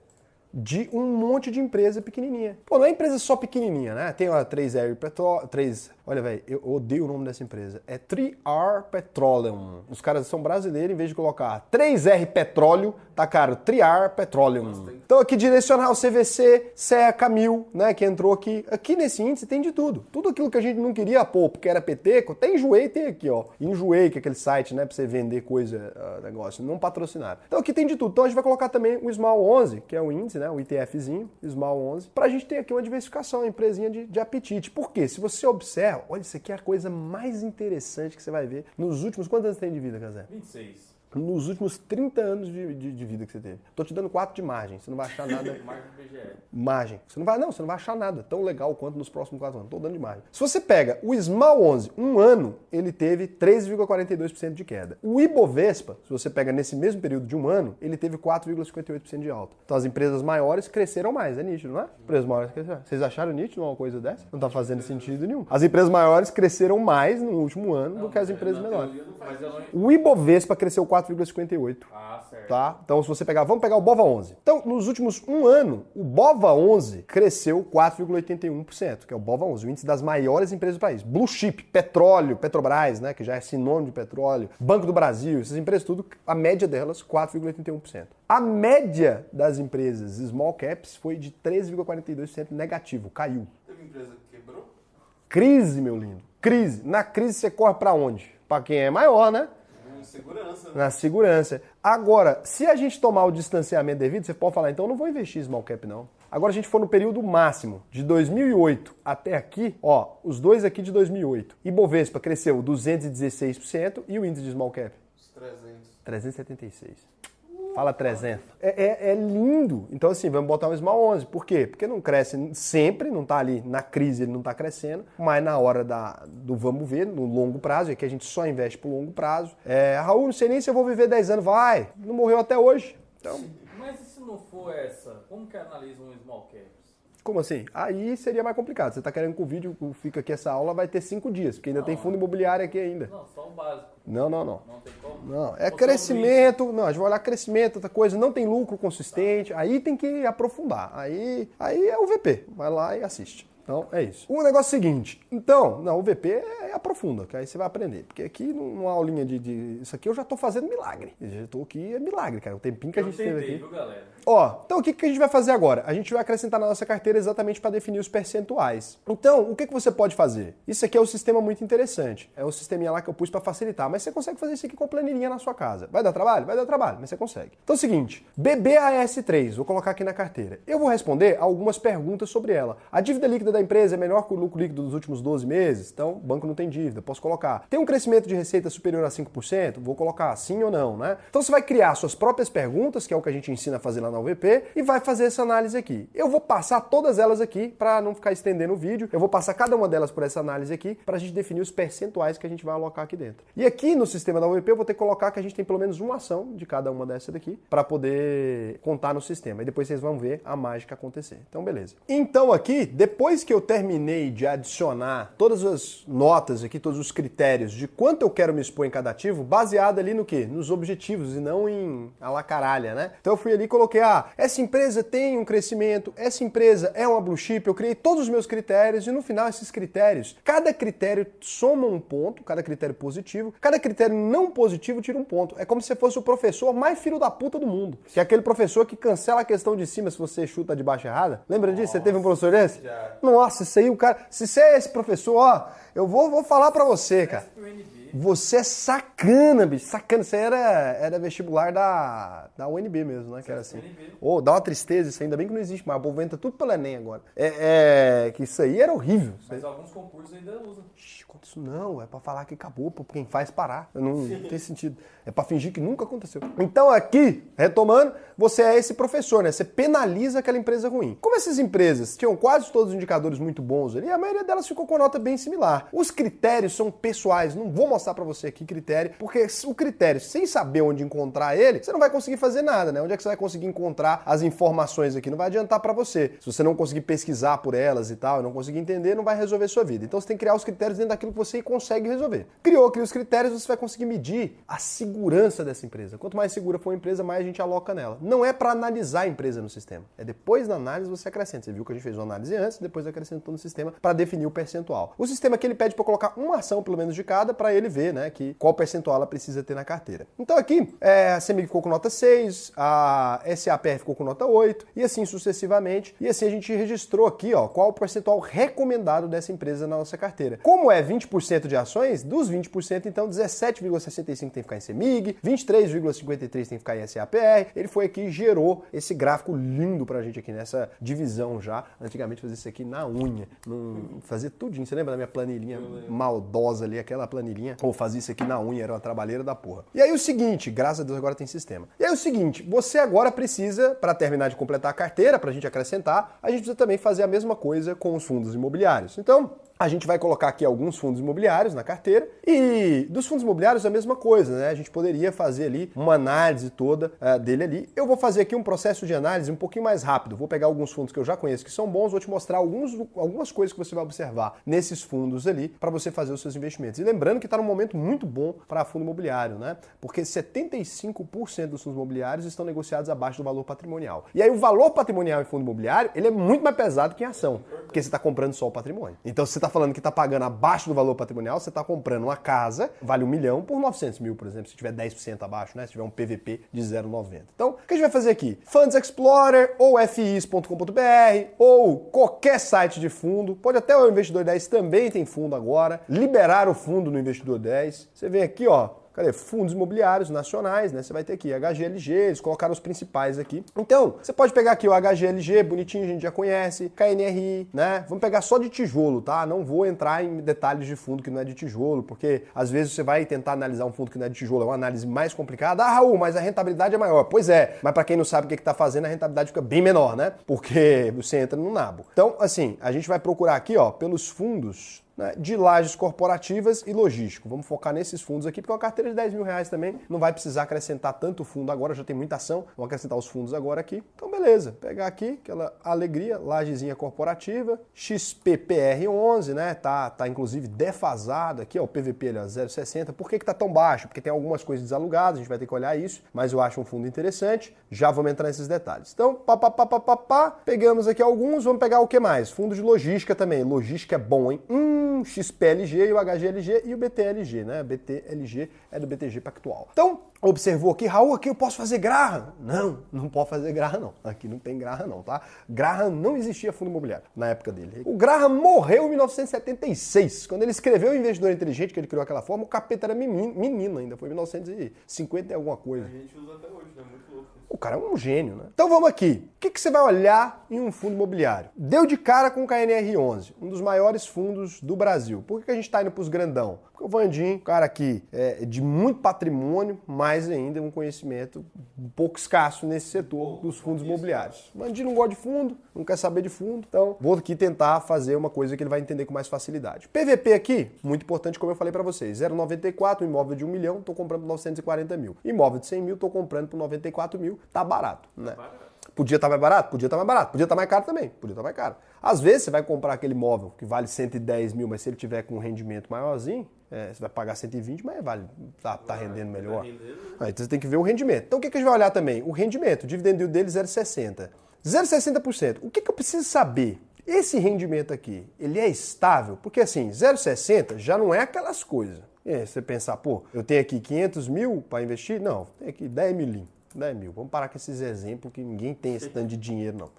de um monte de empresa pequenininha. Pô, não é empresa só pequenininha, né? Tem a 3R Petrol, 3... Olha, velho, eu odeio o nome dessa empresa. É 3R Petroleum. Os caras são brasileiros, em vez de colocar 3R Petróleo, tá caro, 3R Petroleum. Então aqui direcional CVC, CEA Camil, né, que entrou aqui. Aqui nesse índice tem de tudo. Tudo aquilo que a gente não queria pôr, porque era peteco, tem Enjoei, tem aqui, ó. Enjoei, que é aquele site, né, pra você vender coisa, negócio, não patrocinado. Então aqui tem de tudo. Então a gente vai colocar também o Small 11, que é o índice, né, o ITFzinho, Small 11, pra gente ter aqui uma diversificação, uma empresinha de apetite. Por quê? Se você observa, olha, isso aqui é a coisa mais interessante que você vai ver nos últimos... Quantos anos você tem de vida, Casé? 26. Nos últimos 30 anos de vida que você teve. Tô te dando 4 de margem, você não vai achar nada... Margem do BGE. Margem. Você não vai achar nada tão legal quanto nos próximos 4 anos. Tô dando de margem. Se você pega o Small 11, um ano, ele teve 3,42% de queda. O Ibovespa, se você pega nesse mesmo período de um ano, ele teve 4,58% de alta. Então as empresas maiores cresceram mais, é nítido, não é? Empresas maiores cresceram. Vocês acharam nítido uma coisa dessa? Não tá fazendo sentido nenhum. As empresas maiores cresceram mais no último ano do que as empresas menores. O Ibovespa cresceu 4,58. Ah, certo. Tá? Então, se você pegar, vamos pegar o BOVA 11. Então, nos últimos um ano, o BOVA 11 cresceu 4,81%, que é o BOVA 11, o índice das maiores empresas do país. Blue Chip, petróleo, Petrobras, né, que já é sinônimo de petróleo, Banco do Brasil, essas empresas tudo, a média delas, 4,81%. A média das empresas small caps foi de 3,42% negativo, caiu. Teve empresa que quebrou? Crise, meu lindo. Crise. Na crise você corre pra onde? Pra quem é maior, né? Segurança. Na segurança. Agora, se a gente tomar o distanciamento devido, você pode falar, então eu não vou investir em small cap, não. Agora a gente for no período máximo, de 2008 até aqui, ó, os dois aqui de 2008. Ibovespa cresceu 216% e o índice de small cap? Os 300. 376. Fala 300. É lindo. Então, assim, vamos botar um Small 11. Por quê? Porque não cresce sempre, não tá ali na crise, ele não tá crescendo, mas na hora do vamos ver, no longo prazo, é que a gente só investe pro longo prazo. Raul, não sei nem se eu vou viver 10 anos. Vai, não morreu até hoje. Então... Mas e se não for essa, como que analisa um small cap? Como assim? Aí seria mais complicado. Você tá querendo que o vídeo fica aqui, essa aula vai ter 5 dias, porque ainda tem fundo imobiliário aqui ainda. Não, só o básico. Não. Não tem como? Não, é crescimento, não, a gente vai olhar crescimento, outra coisa, não tem lucro consistente, aí tem que aprofundar. Aí é o VP, vai lá e assiste. Então, é isso. O negócio é o seguinte, então, não, o VP é aprofunda, que aí você vai aprender. Porque aqui, numa aulinha de isso aqui, eu já tô fazendo milagre. Eu já tô aqui, é milagre, cara. O tempinho que a gente teve aqui. Viu, galera? Ó, então o que a gente vai fazer agora? A gente vai acrescentar na nossa carteira exatamente para definir os percentuais. Então, o que você pode fazer? Isso aqui é um sistema muito interessante. É um sisteminha lá que eu pus para facilitar, mas você consegue fazer isso aqui com a planilhinha na sua casa. Vai dar trabalho? Vai dar trabalho, mas você consegue. Então é o seguinte, BBAS3, vou colocar aqui na carteira. Eu vou responder algumas perguntas sobre ela. A dívida líquida da empresa é menor que o lucro líquido dos últimos 12 meses, então o banco não tem dívida, posso colocar. Tem um crescimento de receita superior a 5%? Vou colocar sim ou não, né? Então você vai criar suas próprias perguntas, que é o que a gente ensina a fazer lá na UVP, e vai fazer essa análise aqui. Eu vou passar todas elas aqui, para não ficar estendendo o vídeo, eu vou passar cada uma delas por essa análise aqui, para a gente definir os percentuais que a gente vai alocar aqui dentro. E aqui no sistema da UVP eu vou ter que colocar que a gente tem pelo menos uma ação de cada uma dessa daqui, para poder contar no sistema. E depois vocês vão ver a mágica acontecer. Então, beleza. Então aqui, depois que eu terminei de adicionar todas as notas aqui, todos os critérios de quanto eu quero me expor em cada ativo, baseado ali no quê? Nos objetivos e não em a la caralha, né? Então eu fui ali e coloquei, essa empresa tem um crescimento, essa empresa é uma blue chip, eu criei todos os meus critérios e no final esses critérios, cada critério soma um ponto, cada critério positivo, cada critério não positivo tira um ponto. É como se fosse o professor mais filho da puta do mundo. Que é aquele professor que cancela a questão de cima se você chuta de baixo errada. Lembra disso? Você teve um professor desse? Já. Nossa, isso aí o cara... Se você é esse professor, eu vou falar pra você, cara. Você é sacana, bicho. Sacana. Isso aí era vestibular da UNB mesmo, né? Que era assim. Dá uma tristeza isso aí. Ainda bem que não existe mais. O povo entra tudo pelo Enem agora. Que isso aí era horrível. Mas alguns concursos ainda usam. Conta isso não. É pra falar que acabou. Pra quem faz parar. Não tem sentido. É pra fingir que nunca aconteceu. Então aqui, retomando, você é esse professor, né? Você penaliza aquela empresa ruim. Como essas empresas tinham quase todos os indicadores muito bons ali, a maioria delas ficou com nota bem similar. Os critérios são pessoais. Não vou mostrar pra você aqui critério, porque o critério, sem saber onde encontrar ele, você não vai conseguir fazer nada, né? Onde é que você vai conseguir encontrar as informações aqui? Não vai adiantar pra você. Se você não conseguir pesquisar por elas e tal, não conseguir entender, não vai resolver sua vida. Então você tem que criar os critérios dentro daquilo que você consegue resolver. Cria os critérios, você vai conseguir medir a segurança dessa empresa. Quanto mais segura for a empresa, mais a gente aloca nela. Não é para analisar a empresa no sistema. É depois da análise você acrescenta. Você viu que a gente fez uma análise antes, depois acrescentou no sistema para definir o percentual. O sistema aqui ele pede para colocar uma ação pelo menos de cada para ele ver, né, que qual percentual ela precisa ter na carteira. Então aqui, a CEMIG ficou com nota 6, a SAPR ficou com nota 8 e assim sucessivamente. E assim a gente registrou aqui, qual o percentual recomendado dessa empresa na nossa carteira. Como é 20% de ações, dos 20%, então 17,65 tem que ficar em CEMIG, 23,53 tem que ficar em SAPR. Ele foi aqui e gerou esse gráfico lindo pra gente aqui nessa divisão já. Antigamente fazia isso aqui na unha, fazia tudinho. Você lembra da minha planilhinha maldosa ali, aquela planilhinha? Ou fazia isso aqui na unha, era uma trabalheira da porra. E aí o seguinte, graças a Deus agora tem sistema. E aí o seguinte, você agora precisa, para terminar de completar a carteira, pra gente acrescentar, a gente precisa também fazer a mesma coisa com os fundos imobiliários. Então, a gente vai colocar aqui alguns fundos imobiliários na carteira e dos fundos imobiliários é a mesma coisa, né? A gente poderia fazer ali uma análise toda dele ali. Eu vou fazer aqui um processo de análise um pouquinho mais rápido. Vou pegar alguns fundos que eu já conheço que são bons, vou te mostrar algumas coisas que você vai observar nesses fundos ali para você fazer os seus investimentos. E lembrando que está num momento muito bom para fundo imobiliário, né? Porque 75% dos fundos imobiliários estão negociados abaixo do valor patrimonial. E aí o valor patrimonial em fundo imobiliário, ele é muito mais pesado que em ação, porque você está comprando só o patrimônio. Então, se você está falando que está pagando abaixo do valor patrimonial, você está comprando uma casa, vale 1 milhão, por 900 mil, por exemplo, se tiver 10% abaixo, né? Se tiver um PVP de 0,90. Então, o que a gente vai fazer aqui? Funds Explorer, ou FIs.com.br, ou qualquer site de fundo, pode até o Investidor 10 também tem fundo agora, liberar o fundo no Investidor 10. Você vem aqui, cadê? Fundos imobiliários nacionais, né? Você vai ter aqui HGLG, eles colocaram os principais aqui. Então, você pode pegar aqui o HGLG, bonitinho, a gente já conhece, KNRI, né? Vamos pegar só de tijolo, tá? Não vou entrar em detalhes de fundo que não é de tijolo, porque às vezes você vai tentar analisar um fundo que não é de tijolo, é uma análise mais complicada. Raul, mas a rentabilidade é maior. Pois é, mas para quem não sabe o que está fazendo, a rentabilidade fica bem menor, né? Porque você entra no nabo. Então, assim, a gente vai procurar aqui, pelos fundos, né, de lajes corporativas e logístico. Vamos focar nesses fundos aqui, porque uma carteira de 10 mil reais também não vai precisar acrescentar tanto fundo agora, já tem muita ação, vamos acrescentar os fundos agora aqui. Então beleza, pegar aqui aquela alegria, lajezinha corporativa, XPPR11, né, tá inclusive defasado aqui, o PVP ele é 0,60. Por que tá tão baixo? Porque tem algumas coisas desalugadas, a gente vai ter que olhar isso, mas eu acho um fundo interessante, já vamos entrar nesses detalhes. Então, pegamos aqui alguns, vamos pegar o que mais? Fundo de logística também, logística é bom, hein? XPLG e o HGLG e o BTLG, né? BTLG é do BTG Pactual. Então, observou aqui, Raul, aqui eu posso fazer Graham. Não, não pode fazer Graham não. Aqui não tem Graham não, tá? Graham não existia fundo imobiliário na época dele. O Graham morreu em 1976. Quando ele escreveu O Investidor Inteligente, que ele criou aquela forma, o capeta era menino ainda. Foi em 1950 e alguma coisa. A gente usa até hoje, né? Muito louco. O cara é um gênio, né? Então vamos aqui. O que você vai olhar em um fundo imobiliário? Deu de cara com o KNR11, um dos maiores fundos do Brasil. Por que a gente está indo para os grandão? Porque o Vandim, cara aqui, é de muito patrimônio, mais ainda um conhecimento um pouco escasso nesse setor dos fundos imobiliários. O Vandim não gosta de fundo, não quer saber de fundo, então vou aqui tentar fazer uma coisa que ele vai entender com mais facilidade. PVP aqui, muito importante, como eu falei para vocês, 0,94, imóvel de 1 milhão, estou comprando por 940 mil. Imóvel de 100 mil, estou comprando por 94 mil, tá barato, né? Podia estar mais barato? Podia estar mais barato. Podia estar mais caro também? Podia estar mais caro. Às vezes você vai comprar aquele imóvel que vale 110 mil, mas se ele tiver com um rendimento maiorzinho, você vai pagar 120, mas tá rendendo melhor. Então você tem que ver o rendimento. Então o que a gente vai olhar também? O rendimento, o dividend yield dele 0,60. 0,60%. O que eu preciso saber? Esse rendimento aqui, ele é estável? Porque assim, 0,60 já não é aquelas coisas. Você pensar, pô, eu tenho aqui 500 mil para investir? Não, tem aqui 10 mil. 10 mil. Vamos parar com esses exemplos que ninguém tem esse tanto de dinheiro, não.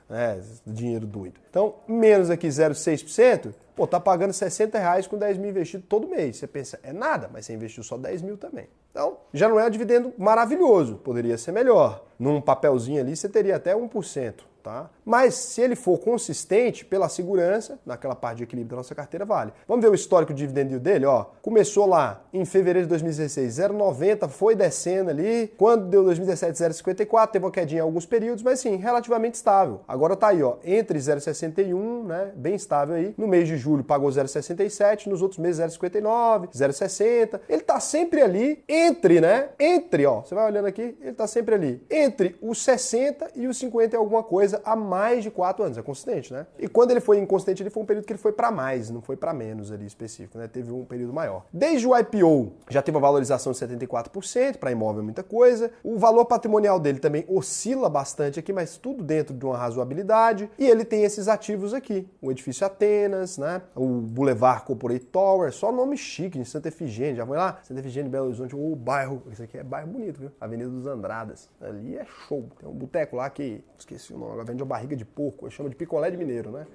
Dinheiro doido. Então, menos aqui 0,6%, pô, tá pagando R$60 com 10 mil investido todo mês. Você pensa, é nada, mas você investiu só 10 mil também. Então, já não é um dividendo maravilhoso. Poderia ser melhor. Num papelzinho ali, você teria até 1%. Tá? Mas se ele for consistente, pela segurança, naquela parte de equilíbrio da nossa carteira, vale. Vamos ver o histórico de dividend yield dele, ó. Começou lá em fevereiro de 2016, 0,90, foi descendo ali. Quando deu 2017, 0,54, teve uma quedinha em alguns períodos, mas sim, relativamente estável. Agora tá aí, ó, entre 0,61, né, bem estável aí. No mês de julho pagou 0,67, nos outros meses 0,59, 0,60. Ele tá sempre ali entre, né? Entre, ó, você vai olhando aqui, ele tá sempre ali entre os 60 e os 50 e alguma coisa há mais de 4 anos. É consistente, né? E quando ele foi inconsistente, ele foi um período que ele foi para mais, não foi para menos ali específico, né? Teve um período maior. Desde o IPO, já teve uma valorização de 74%, para imóvel é muita coisa. O valor patrimonial dele também oscila bastante aqui, mas tudo dentro de uma razoabilidade. E ele tem esses ativos aqui. O edifício Atenas, né? O Boulevard Corporate Tower, só nome chique, de Santa Efigênia. Já foi lá? Santa Efigênia, Belo Horizonte, o bairro. Esse aqui é bairro bonito, viu? Avenida dos Andradas. Ali é show. Tem um boteco lá que, esqueci o nome, agora vende uma barriga de porco. Eu chamo de picolé de mineiro, né?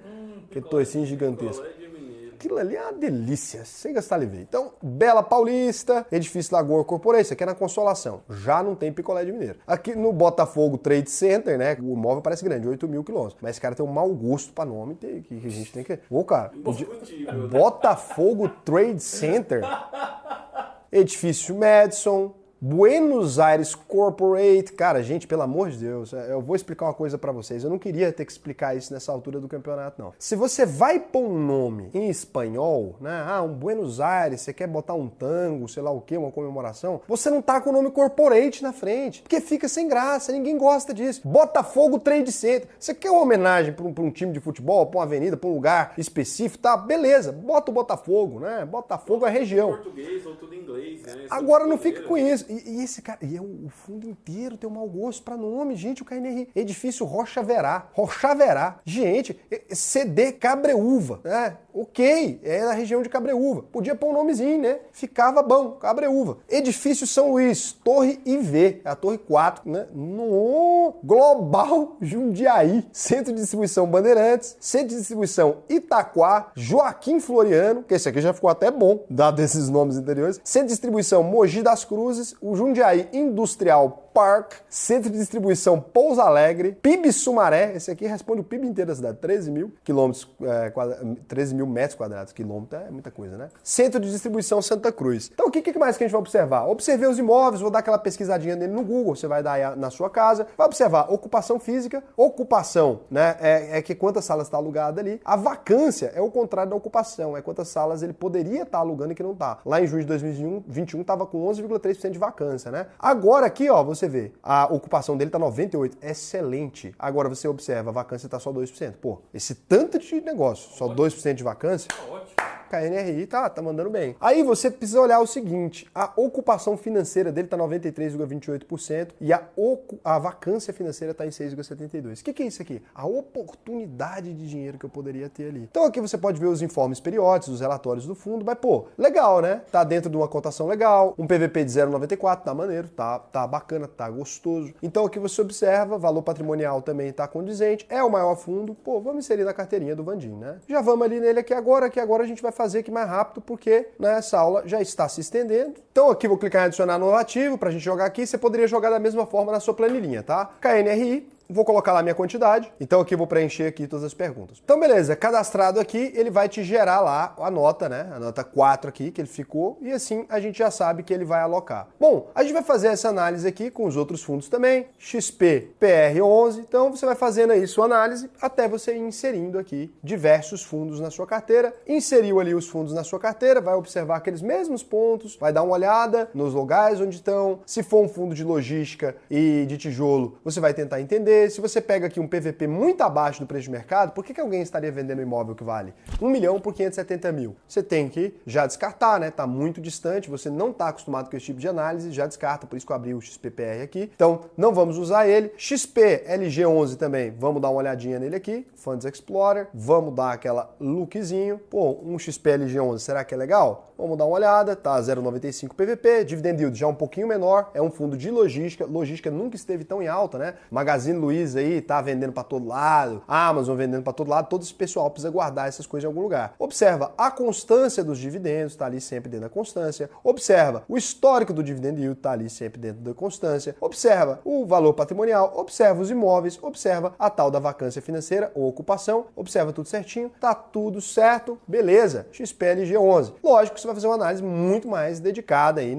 Aquele toicinho gigantesco. Aquilo ali é uma delícia, sem gastar livre. Então, Bela Paulista, edifício Lagoa Corporate, isso aqui é na Consolação. Já não tem picolé de mineiro. Aqui no Botafogo Trade Center, né? O imóvel parece grande, 8 mil quilômetros. Mas esse cara tem um mau gosto pra nome que a gente tem que... Ô, cara, Botafogo Trade Center, edifício Madison, Buenos Aires Corporate. Cara, gente, pelo amor de Deus, eu vou explicar uma coisa pra vocês. Eu não queria ter que explicar isso nessa altura do campeonato, não. Se você vai pôr um nome em espanhol, né? Um Buenos Aires, você quer botar um tango, sei lá o quê, uma comemoração, você não tá com o nome Corporate na frente, porque fica sem graça, ninguém gosta disso. Botafogo Trade Center. Você quer uma homenagem pra um time de futebol, pra uma avenida, pra um lugar específico, tá? Beleza, bota o Botafogo, né? Botafogo é região. Português ou tudo em inglês, né? Agora não fique com isso. E esse cara, o fundo inteiro tem um mau gosto para nome, gente, o KNR. Edifício Rocha Verá. Gente, CD Cabreúva, né? Ok, é da região de Cabreúva. Podia pôr um nomezinho, né? Ficava bom, Cabreúva. Edifício São Luís, Torre IV, é a Torre 4, né? No Global Jundiaí, Centro de Distribuição Bandeirantes, Centro de Distribuição Itaquá, Joaquim Floriano, que esse aqui já ficou até bom, dado esses nomes anteriores, Centro de Distribuição Mogi das Cruzes, o Jundiaí Industrial Park, Centro de Distribuição Pouso Alegre, PIB Sumaré, esse aqui responde o PIB inteiro da cidade, 13 mil quilômetros, 13 mil metros quadrados, quilômetro é muita coisa, né? Centro de Distribuição Santa Cruz. Então o que mais que a gente vai observar? Observei os imóveis, vou dar aquela pesquisadinha nele no Google, você vai dar aí na sua casa, vai observar ocupação física, ocupação, né? É que quantas salas está alugada ali. A vacância é o contrário da ocupação, é quantas salas ele poderia estar alugando e que não está. Lá em junho de 2021 estava com 11,3% de vacância, né? Agora aqui, ó, você vê, a ocupação dele tá 98%, excelente. Agora você observa, a vacância tá só 2%. Pô, esse tanto de negócio, só 2% de vacância. Ótimo. KNRI tá mandando bem. Aí você precisa olhar o seguinte, a ocupação financeira dele tá 93,28% e a vacância financeira tá em 6,72%. O que é isso aqui? A oportunidade de dinheiro que eu poderia ter ali. Então aqui você pode ver os informes periódicos, os relatórios do fundo, mas pô, legal, né? Tá dentro de uma cotação legal, um PVP de 0,94, tá maneiro, tá bacana, tá gostoso. Então aqui você observa, valor patrimonial também tá condizente, é o maior fundo, pô, vamos inserir na carteirinha do Vandim, né? Já vamos ali nele que agora a gente vai fazer aqui mais rápido, porque né, essa aula já está se estendendo. Então aqui vou clicar em adicionar novo ativo pra gente jogar aqui, você poderia jogar da mesma forma na sua planilhinha, tá? KNRI, vou colocar lá minha quantidade, então aqui eu vou preencher aqui todas as perguntas. Então beleza, cadastrado aqui, ele vai te gerar lá a nota, né? A nota 4 aqui que ele ficou, e assim a gente já sabe que ele vai alocar. Bom, a gente vai fazer essa análise aqui com os outros fundos também, XP, PR11, então você vai fazendo aí sua análise até você ir inserindo aqui diversos fundos na sua carteira. Inseriu ali os fundos na sua carteira, vai observar aqueles mesmos pontos, vai dar uma olhada nos lugares onde estão. Se for um fundo de logística e de tijolo, você vai tentar entender. Se você pega aqui um PVP muito abaixo do preço de mercado, por que alguém estaria vendendo um imóvel que vale 1 milhão por 570 mil? Você tem que já descartar, né? Tá muito distante, você não está acostumado com esse tipo de análise, já descarta, por isso que eu abri o XPPR aqui. Então, não vamos usar ele. XP LG11 também, vamos dar uma olhadinha nele aqui. Funds Explorer, vamos dar aquela lookzinho. Pô, um XP LG11, será que é legal? Vamos dar uma olhada, tá 0,95 PVP, dividend yield já um pouquinho menor, é um fundo de logística, logística nunca esteve tão em alta, né? Magazine Luiza aí tá vendendo para todo lado, Amazon vendendo para todo lado, todo esse pessoal precisa guardar essas coisas em algum lugar. Observa a constância dos dividendos, tá ali sempre dentro da constância. Observa o histórico do dividend yield, tá ali sempre dentro da constância. Observa o valor patrimonial, observa os imóveis, observa a tal da vacância financeira ou ocupação, observa tudo certinho, tá tudo certo, beleza, XPLG11. Lógico que você vai fazer uma análise muito mais dedicada aí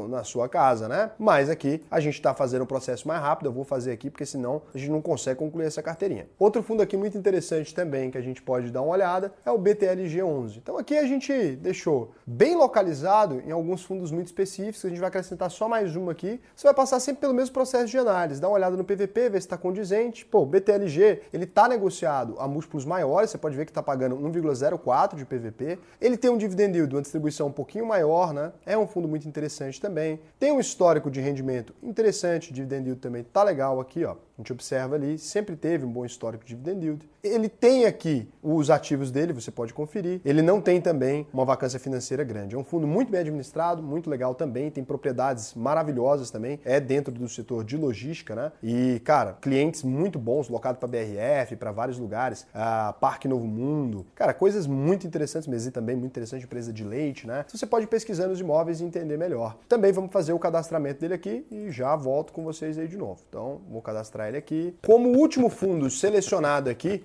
na sua casa, né? Mas aqui a gente tá fazendo um processo mais rápido, eu vou fazer aqui porque senão a gente não consegue concluir essa carteirinha. Outro fundo aqui muito interessante também que a gente pode dar uma olhada é o BTLG11. Então aqui a gente deixou bem localizado em alguns fundos muito específicos, a gente vai acrescentar só mais uma aqui. Você vai passar sempre pelo mesmo processo de análise, dá uma olhada no PVP, ver se está condizente. Pô, o BTLG, ele está negociado a múltiplos maiores, você pode ver que está pagando 1,04 de PVP. Ele tem um dividend yield, uma distribuição um pouquinho maior, né? É um fundo muito interessante também. Tem um histórico de rendimento interessante, dividend yield também tá legal aqui, ó. A gente observa ali, sempre teve um bom histórico de dividend yield. Ele tem aqui os ativos dele, você pode conferir. Ele não tem também uma vacância financeira grande. É um fundo muito bem administrado, muito legal também, tem propriedades maravilhosas também, é dentro do setor de logística, né? E, cara, clientes muito bons, locado para BRF, para vários lugares, Parque Novo Mundo. Cara, coisas muito interessantes, Mesi também, muito interessante, empresa de leite, né? Você pode pesquisar nos imóveis e entender melhor. Também vamos fazer o cadastramento dele aqui e já volto com vocês aí de novo. Então, vou cadastrar ele aqui. Como último fundo selecionado aqui,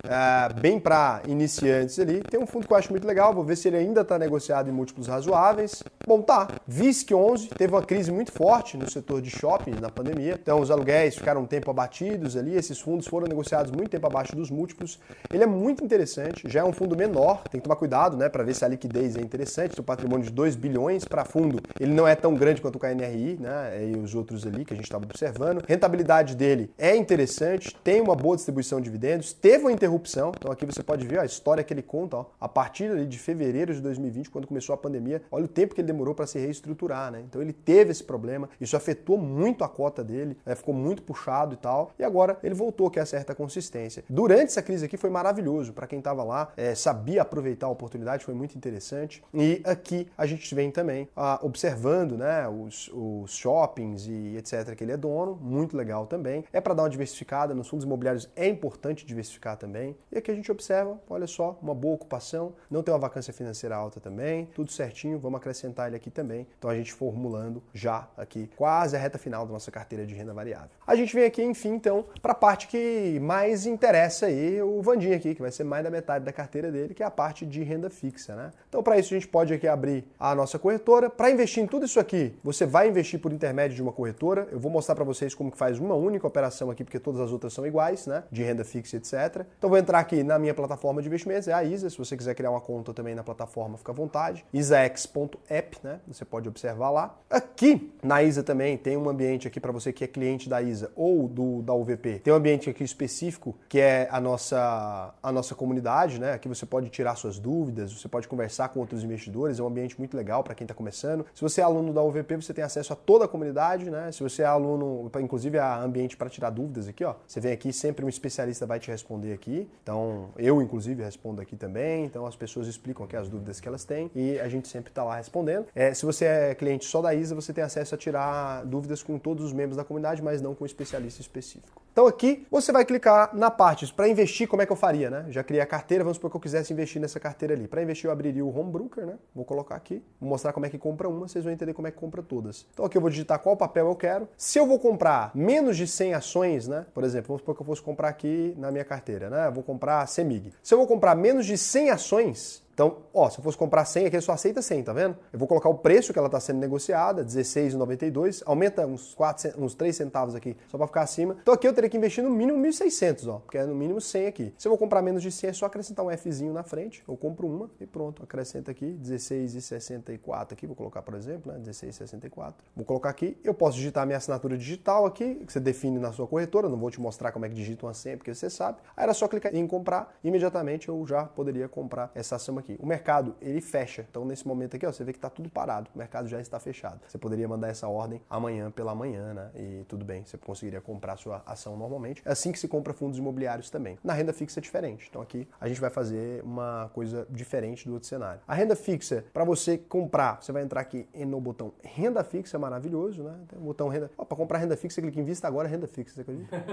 bem para iniciantes ali, tem um fundo que eu acho muito legal, vou ver se ele ainda está negociado em múltiplos razoáveis. Bom, tá. VISC11 teve uma crise muito forte no setor de shopping na pandemia, então os aluguéis ficaram um tempo abatidos ali, esses fundos foram negociados muito tempo abaixo dos múltiplos. Ele é muito interessante, já é um fundo menor, tem que tomar cuidado, né, para ver se a liquidez é interessante, tem um patrimônio de 2 bilhões para fundo, ele não é tão grande quanto o KNRI, né, e os outros ali que a gente estava observando. Rentabilidade dele é interessante, tem uma boa distribuição de dividendos, teve uma interrupção, então aqui você pode ver a história que ele conta, ó, a partir ali de fevereiro de 2020, quando começou a pandemia, olha o tempo que ele demorou para se reestruturar, né? Então ele teve esse problema, isso afetou muito a cota dele, ficou muito puxado e tal, e agora ele voltou que é certa consistência. Durante essa crise aqui foi maravilhoso, para quem estava lá, sabia aproveitar a oportunidade, foi muito interessante, e aqui a gente vem também observando, né, os shoppings e etc, que ele é dono, muito legal também, é para dar uma diversificada nos fundos imobiliários, é importante diversificar também. E aqui a gente observa, olha só, uma boa ocupação, não tem uma vacância financeira alta também, tudo certinho, vamos acrescentar ele aqui também. Então a gente formulando já aqui quase a reta final da nossa carteira de renda variável. A gente vem aqui, enfim, então, para a parte que mais interessa aí, o Vandim aqui, que vai ser mais da metade da carteira dele, que é a parte de renda fixa, né? Então para isso a gente pode aqui abrir a nossa corretora. Para investir em tudo isso aqui, você vai investir por intermédio de uma corretora. Eu vou mostrar para vocês como que faz uma única operação aqui, porque todas as outras são iguais, né? De renda fixa, etc. Então vou entrar aqui na minha plataforma de investimentos, é a ISA. Se você quiser criar uma conta também na plataforma, fica à vontade. isaex.app. app, né? Você pode observar lá. Aqui na ISA também tem um ambiente aqui para você que é cliente da ISA ou da UVP. Tem um ambiente aqui específico que é a nossa comunidade, né? Aqui você pode tirar suas dúvidas, você pode conversar com outros investidores, é um ambiente muito legal para quem está começando. Se você é aluno da UVP, você tem acesso a toda a comunidade, né? Se você é aluno, inclusive há ambiente para tirar dúvidas aqui, ó. Você vem aqui, sempre um especialista vai te responder aqui. Então, eu inclusive respondo aqui também. Então, as pessoas explicam aqui as dúvidas que elas têm e a gente sempre está lá respondendo. Se você é cliente só da ISA, você tem acesso a tirar dúvidas com todos os membros da comunidade, mas não com um especialista específico. Então aqui você vai clicar na parte para investir, como é que eu faria, né? Já criei a carteira, vamos supor que eu quisesse investir nessa carteira ali. Para investir eu abriria o Home Broker, né? Vou colocar aqui, vou mostrar como é que compra uma, vocês vão entender como é que compra todas. Então aqui eu vou digitar qual papel eu quero. Se eu vou comprar menos de 100 ações, né? Por exemplo, vamos supor que eu fosse comprar aqui na minha carteira, né? Eu vou comprar CEMIG. Se eu vou comprar menos de 100 ações, então, ó, se eu fosse comprar 100 aqui, ele só aceita 100, tá vendo? Eu vou colocar o preço que ela está sendo negociada, R$16,92, aumenta uns 3 centavos aqui, só para ficar acima. Então aqui eu teria que investir no mínimo 1.600, ó, porque é no mínimo 100 aqui. Se eu vou comprar menos de 100, é só acrescentar um Fzinho na frente, eu compro uma e pronto, acrescenta aqui, R$16,64 aqui, vou colocar, por exemplo, né, R$16,64. Vou colocar aqui, eu posso digitar minha assinatura digital aqui, que você define na sua corretora, não vou te mostrar como é que digita uma senha, porque você sabe. Aí era só clicar em comprar, imediatamente eu já poderia comprar essa ação aqui. O mercado, ele fecha. Então, nesse momento aqui, ó, você vê que está tudo parado. O mercado já está fechado. Você poderia mandar essa ordem amanhã pela manhã, né? E tudo bem, você conseguiria comprar a sua ação normalmente. É assim que se compra fundos imobiliários também. Na renda fixa é diferente. Então, aqui a gente vai fazer uma coisa diferente do outro cenário. A renda fixa, para você comprar, você vai entrar aqui no botão renda fixa, maravilhoso, né? Tem o botão renda. Para comprar renda fixa, você clica em vista agora, renda fixa. Você acredita?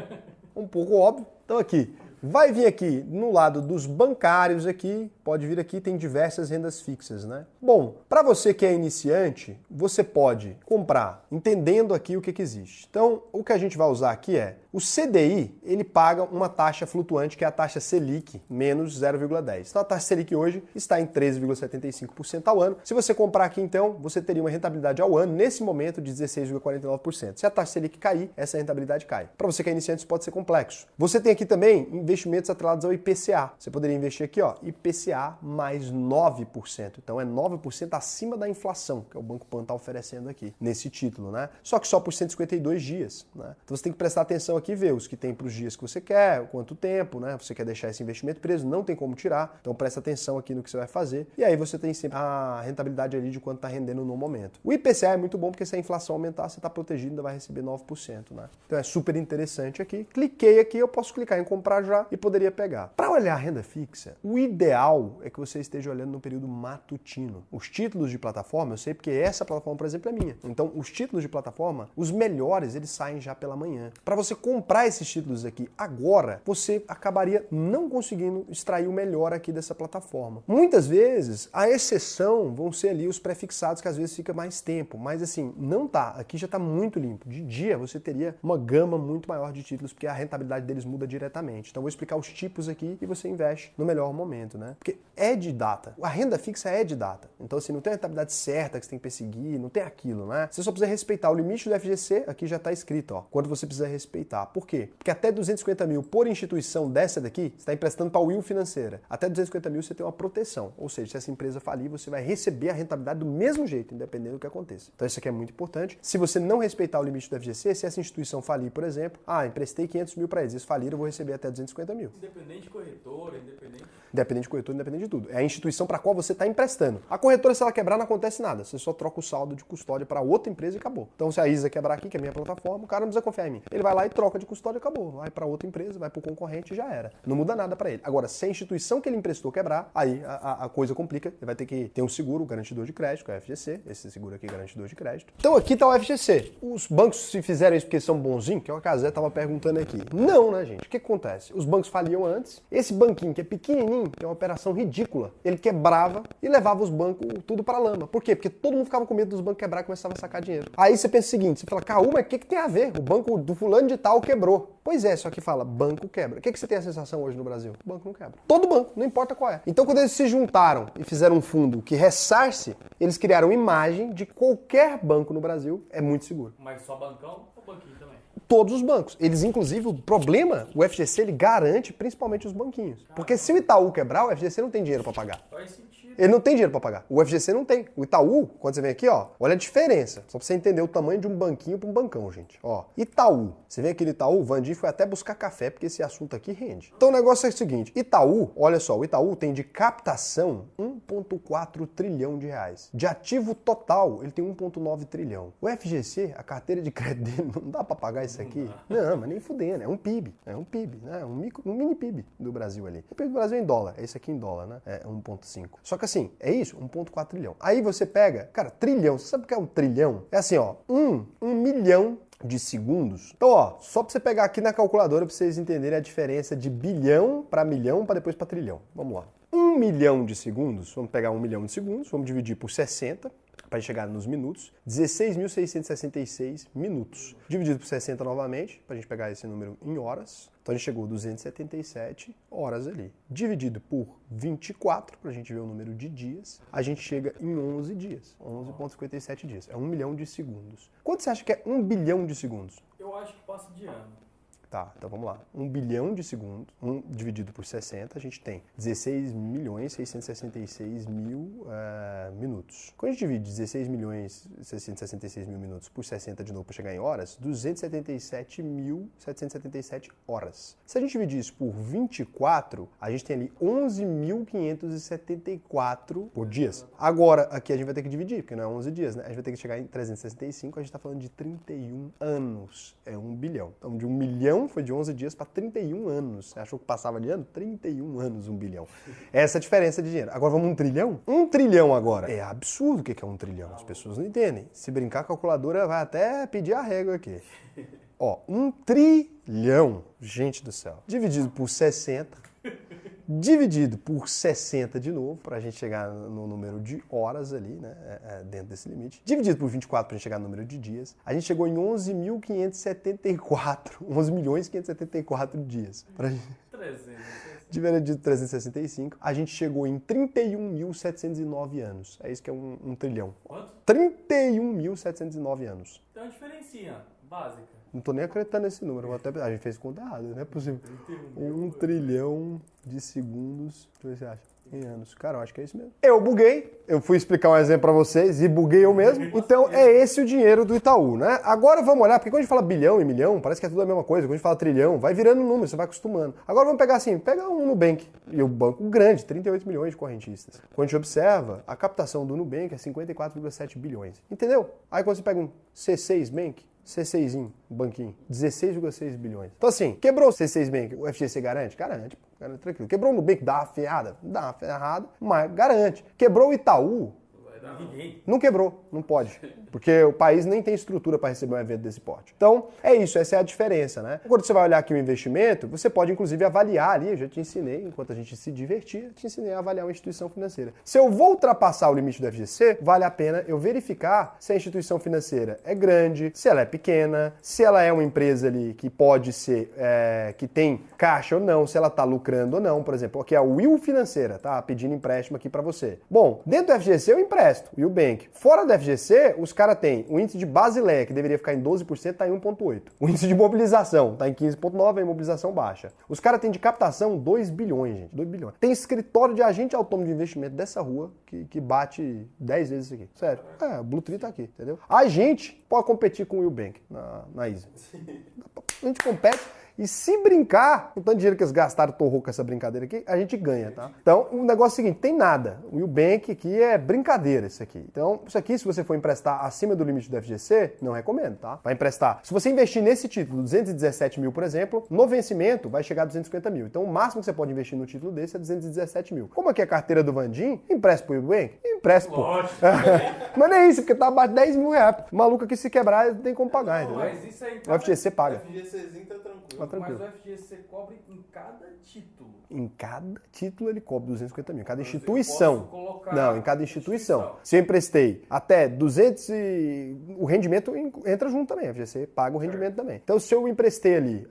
Um pouco óbvio. Então, aqui. Vai vir aqui no lado dos bancários aqui, pode vir aqui, tem diversas rendas fixas, né? Bom, para você que é iniciante, você pode comprar entendendo aqui o que existe. Então, o que a gente vai usar aqui é o CDI, ele paga uma taxa flutuante que é a taxa Selic, menos 0,10. Então, a taxa Selic hoje está em 13,75% ao ano. Se você comprar aqui, então, você teria uma rentabilidade ao ano, nesse momento, de 16,49%. Se a taxa Selic cair, essa rentabilidade cai. Para você que é iniciante, isso pode ser complexo. Você tem aqui também investimentos atrelados ao IPCA. Você poderia investir aqui, ó, IPCA mais 9%. Então é 9% acima da inflação, que é o Banco Pan está oferecendo aqui, nesse título, né? Só que só por 152 dias, né? Então você tem que prestar atenção aqui e ver os que tem para os dias que você quer, quanto tempo, né? Você quer deixar esse investimento preso, não tem como tirar, então presta atenção aqui no que você vai fazer. E aí você tem sempre a rentabilidade ali de quanto está rendendo no momento. O IPCA é muito bom porque se a inflação aumentar, você está protegido e ainda vai receber 9%, né? Então é super interessante aqui. Cliquei aqui, eu posso clicar em comprar já e poderia pegar. Para olhar a renda fixa, o ideal é que você esteja olhando no período matutino. Os títulos de plataforma, eu sei porque essa plataforma, por exemplo, é minha. Então, os títulos de plataforma, os melhores, eles saem já pela manhã. Para você comprar esses títulos aqui agora, você acabaria não conseguindo extrair o melhor aqui dessa plataforma. Muitas vezes, a exceção vão ser ali os pré-fixados, que às vezes fica mais tempo. Mas assim, não tá. Aqui já está muito limpo. De dia, você teria uma gama muito maior de títulos, porque a rentabilidade deles muda diretamente. Então, vou explicar os tipos aqui e você investe no melhor momento, né? Porque é de data. A renda fixa é de data. Então, assim, não tem a rentabilidade certa que você tem que perseguir, não tem aquilo, né? Você só precisa respeitar o limite do FGC, aqui já está escrito, ó, quanto você precisa respeitar. Por quê? Porque até 250 mil por instituição dessa daqui, você está emprestando para a Will Financeira. Até 250 mil você tem uma proteção. Ou seja, se essa empresa falir, você vai receber a rentabilidade do mesmo jeito, independente do que aconteça. Então, isso aqui é muito importante. Se você não respeitar o limite do FGC, se essa instituição falir, por exemplo, emprestei 500 mil para eles faliram, eu vou receber até 250 mil. Independente de corretora, independente... Independente de corretora, independente de tudo. É a instituição para a qual você está emprestando. A corretora, se ela quebrar, não acontece nada. Você só troca o saldo de custódia para outra empresa e acabou. Então, se a ISA quebrar aqui, que é a minha plataforma, o cara não precisa confiar em mim. Ele vai lá e troca de custódia e acabou. Vai para outra empresa, vai para o concorrente e já era. Não muda nada para ele. Agora, se a instituição que ele emprestou quebrar, aí a coisa complica. Ele vai ter que ter um seguro, o garantidor de crédito, que é o FGC. Esse seguro aqui é garantidor de crédito. Então, aqui está o FGC. Os bancos, se fizeram isso porque são bonzinhos, que é o que a Zé estava perguntando aqui. Não, né, gente? O que acontece? Os bancos faliam antes. Esse banquinho, que é pequenininho, que é uma operação ridícula, ele quebrava e levava os bancos tudo para lama. Por quê? Porque todo mundo ficava com medo dos bancos quebrar e começava a sacar dinheiro. Aí você pensa o seguinte, você fala, Caú, mas o que tem a ver? O banco do fulano de tal quebrou. Pois é, só que fala, banco quebra. O que você tem a sensação hoje no Brasil? O banco não quebra. Todo banco, não importa qual é. Então, quando eles se juntaram e fizeram um fundo que ressarce, eles criaram imagem de qualquer banco no Brasil é muito seguro. Mas só bancão ou banquinho também? Todos os bancos. Eles, inclusive, o problema, o FGC, ele garante principalmente os banquinhos. Porque se o Itaú quebrar, o FGC não tem dinheiro para pagar. Faz sentido. Ele não tem dinheiro para pagar. O FGC não tem. O Itaú, quando você vem aqui, ó, olha a diferença. Só para você entender o tamanho de um banquinho para um bancão, gente. Ó, Itaú. Você vem aqui no Itaú, o Vandim foi até buscar café, porque esse assunto aqui rende. Então o negócio é o seguinte, Itaú, olha só, o Itaú tem de captação 1,4 trilhão de reais. De ativo total, ele tem 1,9 trilhão. O FGC, a carteira de crédito dele, não dá para pagar isso aqui? Não, mas nem fudendo, é um PIB. É um PIB, né? Um mini PIB do Brasil ali. O PIB do Brasil é em dólar, é esse aqui em dólar, né? É 1,5. Só que assim, é isso, 1,4 trilhão. Aí você pega, cara, trilhão, você sabe o que é um trilhão? É assim, ó, um milhão de segundos. Então, ó, só para você pegar aqui na calculadora para vocês entenderem a diferença de bilhão para milhão para depois para trilhão. Vamos lá. 1 milhão de segundos, vamos pegar 1 milhão de segundos, vamos dividir por 60 para chegar nos minutos, 16.666 minutos. Dividido por 60 novamente, para a gente pegar esse número em horas. Então a gente chegou a 277 horas ali. Dividido por 24, para a gente ver o número de dias, a gente chega em 11 dias. 11,57 dias. É 1 milhão de segundos. Quanto você acha que é 1 bilhão de segundos? Eu acho que passa de ano. Tá, então vamos lá. 1 bilhão de segundos, dividido por 60, a gente tem 16.666.000 minutos. Quando a gente divide 16.666.000 minutos por 60 de novo para chegar em horas, 277.777 horas. Se a gente dividir isso por 24, a gente tem ali 11.574 por dias. Agora, aqui a gente vai ter que dividir, porque não é 11 dias, né? A gente vai ter que chegar em 365, a gente está falando de 31 anos. É 1 bilhão. Então, de 1 milhão foi de 11 dias para 31 anos. Você achou que passava de ano? 31 anos, 1 bilhão. Essa é a diferença de dinheiro. Agora vamos 1 trilhão? 1 trilhão agora. É absurdo o que é 1 trilhão. As pessoas não entendem. Se brincar, a calculadora vai até pedir a régua aqui. Ó, 1 trilhão. Gente do céu. Dividido por 60. Dividido por 60 de novo, para a gente chegar no número de horas ali, né, dentro desse limite. Dividido por 24 para a gente chegar no número de dias. A gente chegou em 11.574, 11.574 dias. Dividido por 365, a gente chegou em 31.709 anos. É isso que é um trilhão. Quanto? 31.709 anos. Então a diferencinha básica. Não tô nem acreditando nesse número, a gente fez conta errada, não é possível. 1 trilhão de segundos, o que você acha? Em anos. Cara, eu acho que é isso mesmo. Eu buguei, eu fui explicar um exemplo pra vocês e buguei eu mesmo. Então é esse o dinheiro do Itaú, né? Agora vamos olhar, porque quando a gente fala bilhão e milhão, parece que é tudo a mesma coisa. Quando a gente fala trilhão, vai virando número, você vai acostumando. Agora vamos pegar assim, pega um Nubank, e o banco grande, 38 milhões de correntistas. Quando a gente observa, a captação do Nubank é 54,7 bilhões. Entendeu? Aí quando você pega um C6 Bank, C6, banquinho, 16,6 bilhões. Então assim, quebrou o C6 Bank, o FGC garante? Garante, tranquilo. Quebrou o Nubank, dá uma ferrada? Dá uma ferrada, mas garante. Quebrou o Itaú? Não quebrou, não pode. Porque o país nem tem estrutura para receber um evento desse porte. Então, é isso, essa é a diferença, né? Quando você vai olhar aqui o investimento, você pode inclusive avaliar ali, eu já te ensinei, enquanto a gente se divertia, te ensinei a avaliar uma instituição financeira. Se eu vou ultrapassar o limite do FGC, vale a pena eu verificar se a instituição financeira é grande, se ela é pequena, se ela é uma empresa ali que pode ser, que tem caixa ou não, se ela está lucrando ou não. Por exemplo, aqui é a Will Financeira, tá? Pedindo empréstimo aqui para você. Bom, dentro do FGC eu empresto, Will Bank. Fora do FGC, os caras têm o índice de Basileia, que deveria ficar em 12%, está em 1,8%. O índice de mobilização está em 15,9%, a imobilização baixa. Os caras têm de captação 2 bilhões, gente. 2 bilhões. Tem escritório de agente autônomo de investimento dessa rua que bate 10 vezes isso aqui. Sério. O Blue Tree tá aqui, entendeu? A gente pode competir com o Will Bank na Easy. A gente compete. E se brincar, o tanto de dinheiro que eles gastaram, torrou com essa brincadeira aqui, a gente ganha, tá? Então, o negócio é o seguinte, tem nada. O Will Bank aqui é brincadeira, isso aqui. Então, isso aqui, se você for emprestar acima do limite do FGC, não recomendo, tá? Vai emprestar. Se você investir nesse título, 217 mil, por exemplo, no vencimento vai chegar a 250 mil. Então, o máximo que você pode investir no título desse é 217 mil. Como aqui é a carteira do Vandim, empresta pro Will Bank? Empresta, pô. Mas não é isso, porque tá abaixo de 10 mil reais. O maluco aqui, se quebrar, tem como pagar, entendeu? Mas isso aí, o FGC paga. O FGCzinho tá tranquilo. Mas o FGC cobre em cada título. Em cada título ele cobra 250 mil. Em cada instituição. Não, em cada instituição. Se eu emprestei até 200 o rendimento entra junto também. A FGC paga o rendimento também. Então se eu emprestei ali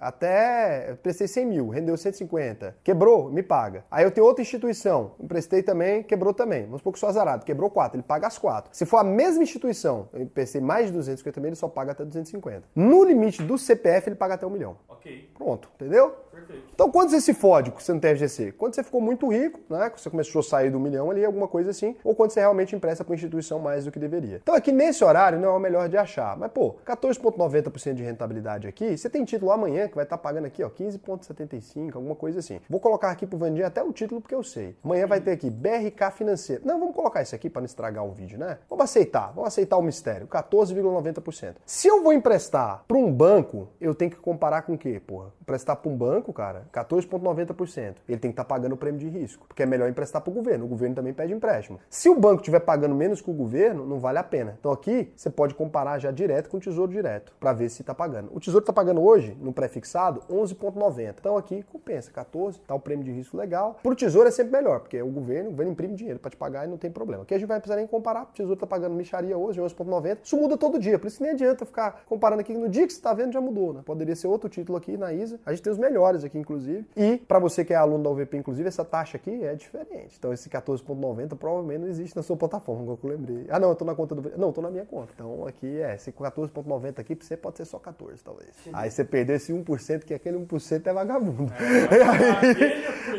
eu emprestei 100 mil, rendeu 150, quebrou, me paga. Aí eu tenho outra instituição, emprestei também, quebrou também. Vamos supor que sou azarado, quebrou 4, ele paga as 4. Se for a mesma instituição, eu emprestei mais de 250 mil, ele só paga até 250. No limite do CPF, ele paga até 1 milhão. Ok. Pronto, entendeu? Perfeito. Então, quando você se fode que você não tem FGC? Quando você ficou muito rico, né? Você começou a sair do 1 milhão ali, alguma coisa assim, ou quando você realmente empresta para a instituição mais do que deveria. Então, aqui nesse horário não é o melhor de achar. Mas, pô, 14,90% de rentabilidade aqui, você tem título amanhã que vai estar pagando aqui, ó, 15,75, alguma coisa assim. Vou colocar aqui pro Vandinho até o título porque eu sei. Amanhã vai ter aqui BRK Financeiro. Não, vamos colocar isso aqui para não estragar o vídeo, né? Vamos aceitar o mistério, 14,90%. Se eu vou emprestar para um banco, eu tenho que comparar com o quê, porra? Emprestar para um banco, cara, 14,90%. Ele tem que estar pagando o prêmio de risco, porque é melhor emprestar para o governo. O governo também pede empréstimo. Se o banco estiver pagando menos que o governo, não vale a pena. Então aqui você pode comparar já direto com o Tesouro Direto, para ver se está pagando. O Tesouro está pagando hoje, no pré-fixado, 11,90. Então aqui compensa, 14, tá o prêmio de risco legal. Para o Tesouro é sempre melhor, porque o governo imprime dinheiro para te pagar e não tem problema. Aqui a gente vai precisar nem comparar, o Tesouro está pagando micharia hoje, 11,90. Isso muda todo dia, por isso nem adianta ficar comparando aqui. No dia que você está vendo já mudou, né? Poderia ser outro título aqui na ISA. A gente tem os melhores aqui, inclusive. E para você que é aluno da UVP, inclusive, essa taxa aqui é diferente. Então esse 14,90 provavelmente não existe na sua plataforma, como eu lembrei. Ah, não, eu tô na conta do... Não, eu tô na minha conta. Então aqui esse 14,90 aqui, pra você pode ser só 14, talvez. Aí você perdeu esse 1%, que aquele 1% é vagabundo.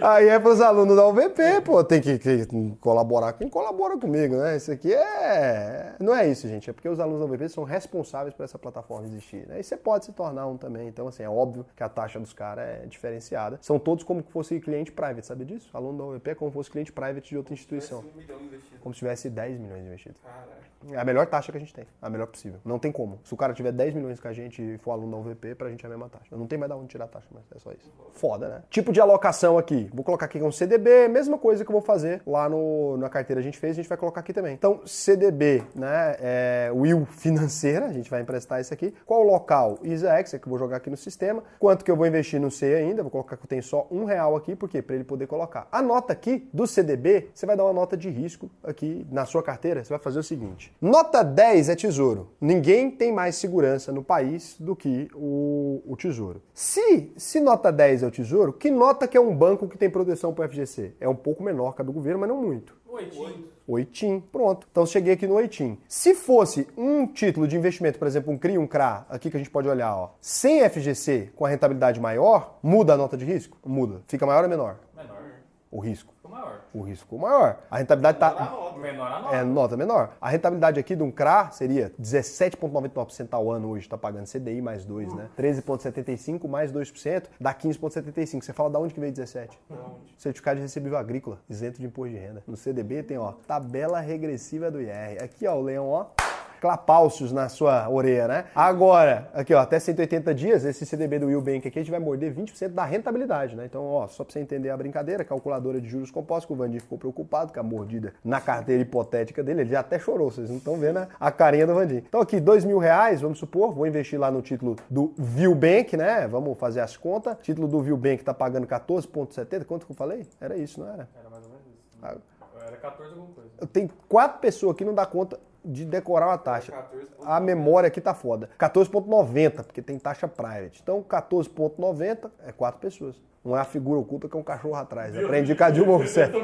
Aí é pros alunos da UVP, pô, tem que colaborar com quem colabora comigo, né? Isso aqui não é isso, gente. É porque os alunos da UVP são responsáveis por essa plataforma existir, né? E você pode se tornar um também. Então, assim, é óbvio que a taxa dos caras é diferenciada. São todos como se fosse cliente private, sabe disso? Aluno da UVP é como se fosse cliente private de outra instituição. Como se tivesse 10 milhões investidos. Caraca. É a melhor taxa que a gente tem. A melhor possível. Não tem como. Se o cara tiver 10 milhões com a gente e for aluno da UVP, pra gente é a mesma taxa. Não tem mais da onde tirar a taxa, mas é só isso. Foda, né? Tipo de alocação aqui. Vou colocar aqui com CDB, mesma coisa que eu vou fazer lá na carteira a gente fez, a gente vai colocar aqui também. Então, CDB, né? Will financeira, a gente vai emprestar isso aqui. Qual o local? ISAX, é que eu vou jogar aqui no sistema. Quanto que eu vou investir no C ainda? Vou colocar que eu tenho só R$1 aqui, por quê? Pra ele poder colocar. A nota aqui do CDB, você vai dar uma nota de risco aqui na sua carteira. Você vai fazer o seguinte. Nota 10 é tesouro. Ninguém tem mais segurança no país do que o tesouro. Se nota 10 é o tesouro, que nota que é um banco que tem proteção para o FGC? É um pouco menor que a do governo, mas não muito. 8. Pronto. Então cheguei aqui no 8. Se fosse um título de investimento, por exemplo, um CRI, um CRA, aqui que a gente pode olhar, ó, sem FGC, com a rentabilidade maior, muda a nota de risco? Muda. Fica maior ou menor? Menor. O risco. Maior. O risco maior. A rentabilidade tá... Menor a nota. É nota menor. A rentabilidade aqui de um CRA seria 17,99% ao ano hoje, está pagando CDI mais 2, né? 13,75% mais 2%, dá 15,75%. Você fala de onde que veio 17? Certificado de recebível agrícola, isento de imposto de renda. No CDB tem, ó, tabela regressiva do IR. Aqui, ó, o leão, ó, clapalcios na sua orelha, né? Agora, aqui ó, até 180 dias, esse CDB do Will Bank aqui, a gente vai morder 20% da rentabilidade, né? Então, ó, só pra você entender a brincadeira, calculadora de juros compostos, que o Vandinho ficou preocupado com a mordida na carteira hipotética dele, ele já até chorou, vocês não estão vendo a carinha do Vandinho. Então aqui, R$2.000, vamos supor, vou investir lá no título do Will Bank, né? Vamos fazer as contas. O título do Will Bank tá pagando 14,70, quanto que eu falei? Era isso, não era? Era mais ou menos isso. Era 14 alguma coisa. Eu tenho 4 pessoas que não dá conta de decorar uma taxa. A memória aqui tá foda. 14,90, porque tem taxa private. Então, 14,90 é 4 pessoas. Não é a figura oculta que é um cachorro atrás. Aprendi com a Dilma Rousseff.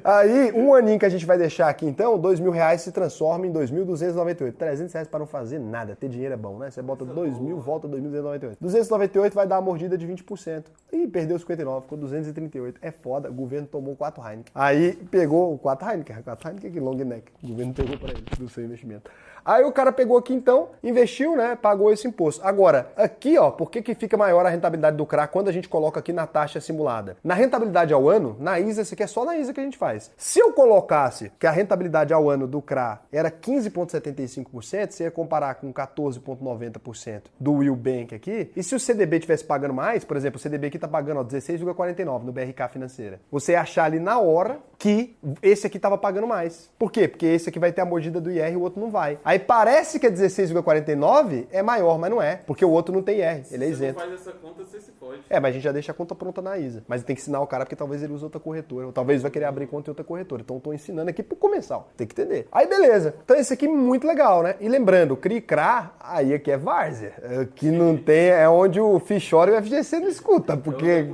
Aí, um aninho que a gente vai deixar aqui, então, R$2.000 se transforma em 2.298. R$300 para não fazer nada. Ter dinheiro é bom, né? Você bota 2.000, volta 2.298. 298 vai dar uma mordida de 20%. Ih, perdeu 59, ficou 238. É foda, o governo tomou 4 Heineken. Aí, pegou 4 Heineken. 4 Heineken aqui, long neck. O governo pegou para ele, do seu investimento. Aí o cara pegou aqui então, investiu, né? Pagou esse imposto. Agora, aqui, ó, por que fica maior a rentabilidade do CRA quando a gente coloca aqui na taxa simulada? Na rentabilidade ao ano, na ISA, isso aqui é só na ISA que a gente faz. Se eu colocasse que a rentabilidade ao ano do CRA era 15,75%, você ia comparar com 14,90% do Will Bank aqui, e se o CDB estivesse pagando mais, por exemplo, o CDB aqui tá pagando 16,49% no BRK Financeira, você ia achar ali na hora que esse aqui tava pagando mais. Por quê? Porque esse aqui vai ter a mordida do IR e o outro não vai. Aí parece que é 16,49 é maior, mas não é, porque o outro não tem IR, ele é isento. Se você não faz essa conta, você se fode. Mas a gente já deixa a conta pronta na ISA. Mas tem que ensinar o cara porque talvez ele use outra corretora, ou talvez vai querer abrir conta em outra corretora. Então eu tô ensinando aqui pro comensal, tem que entender. Aí beleza, então esse aqui é muito legal, né? E lembrando, o CRI CRA, aí aqui é várzea. Aqui não tem, é onde o Fichório e o FGC não escuta, porque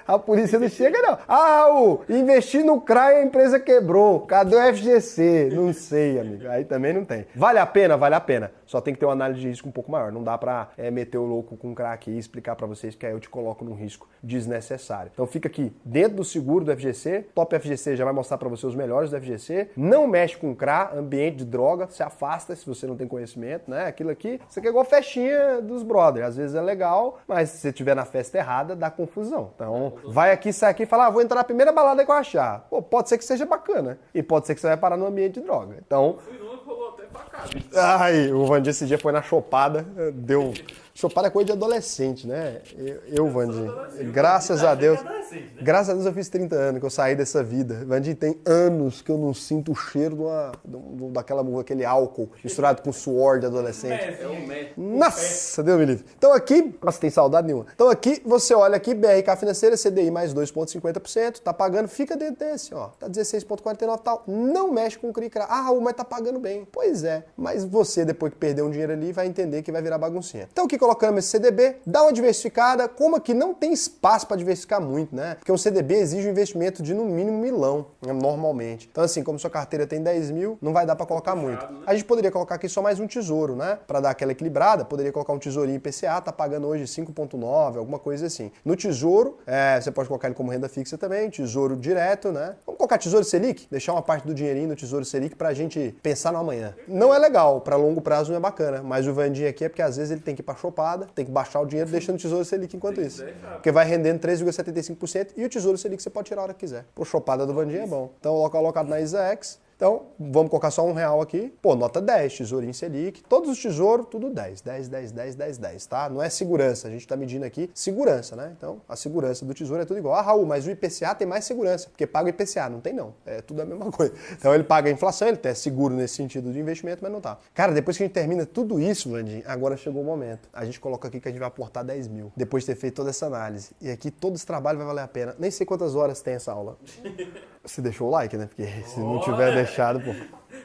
a polícia não chega não. Investir no CRA e a empresa quebrou, cadê o FGC? Não sei, amigo, aí também não tem. Vale a pena? Vale a pena. Só tem que ter uma análise de risco um pouco maior. Não dá pra meter o louco com um craque e explicar pra vocês que aí eu te coloco num risco desnecessário. Então fica aqui, dentro do seguro do FGC, Top FGC já vai mostrar pra você os melhores do FGC. Não mexe com CRA, ambiente de droga, se afasta se você não tem conhecimento, né? Aquilo aqui, isso aqui é igual festinha dos brothers. Às vezes é legal, mas se você estiver na festa errada, dá confusão. Então, vai aqui, sai aqui e fala, vou entrar na primeira balada que eu achar. Pô, pode ser que seja bacana. E pode ser que você vai parar no ambiente de droga. Então... Fui numa que rolou até facada. Ai, o Vandir esse dia foi na chopada, deu... Chopada é coisa de adolescente, né? Vandir, graças a Deus eu fiz 30 anos que eu saí dessa vida. Vandir, tem anos que eu não sinto o cheiro daquele álcool misturado com suor de adolescente. É um médico. Nossa, Deus me livre. Então aqui, nossa, tem saudade nenhuma. Então aqui, você olha aqui, BRK Financeira, CDI mais 2,50%, tá pagando, fica dentro desse, ó. Tá 16,49 e tal. Não mexe com o CRI. Ah, Raul, mas tá pagando bem. Pois é, mas você, depois que perder um dinheiro ali, vai entender que vai virar baguncinha. Então aqui colocamos esse CDB, dá uma diversificada, como aqui não tem espaço para diversificar muito, né? Porque um CDB exige um investimento de no mínimo 1.000.000, né, normalmente. Então assim, como sua carteira tem 10 mil, não vai dar para colocar muito. A gente poderia colocar aqui só mais um tesouro, né? Para dar aquela equilibrada, poderia colocar um tesourinho IPCA, tá pagando hoje 5,9, alguma coisa assim. No tesouro, você pode colocar ele como renda fixa também, tesouro direto, né? Vamos colocar tesouro Selic, deixar uma parte do dinheirinho no tesouro Selic pra gente pensar no amanhã. Não é legal, para longo prazo não é bacana, mas o Vandinho aqui é porque às vezes ele tem que ir pra chopada, tem que baixar o dinheiro deixando o tesouro Selic enquanto isso. Porque vai rendendo 3,75% e o tesouro Selic você pode tirar a hora que quiser. Pô, chopada do Vandinho é bom. Então, colocado na ISAX. Então, vamos colocar só R$1 aqui. Pô, nota 10, tesourinho Selic. Todos os tesouros, tudo 10. 10, 10, 10, 10, 10, tá? Não é segurança, a gente tá medindo aqui segurança, né? Então, a segurança do tesouro é tudo igual. Ah, Raul, mas o IPCA tem mais segurança, porque paga o IPCA. Não tem não, é tudo a mesma coisa. Então, ele paga a inflação, ele é seguro nesse sentido de investimento, mas não tá. Cara, depois que a gente termina tudo isso, Vandinho, agora chegou o momento. A gente coloca aqui que a gente vai aportar 10 mil, depois de ter feito toda essa análise. E aqui todo esse trabalho vai valer a pena. Nem sei quantas horas tem essa aula. Você deixou o like, né? Porque se não tiver deixado, pô...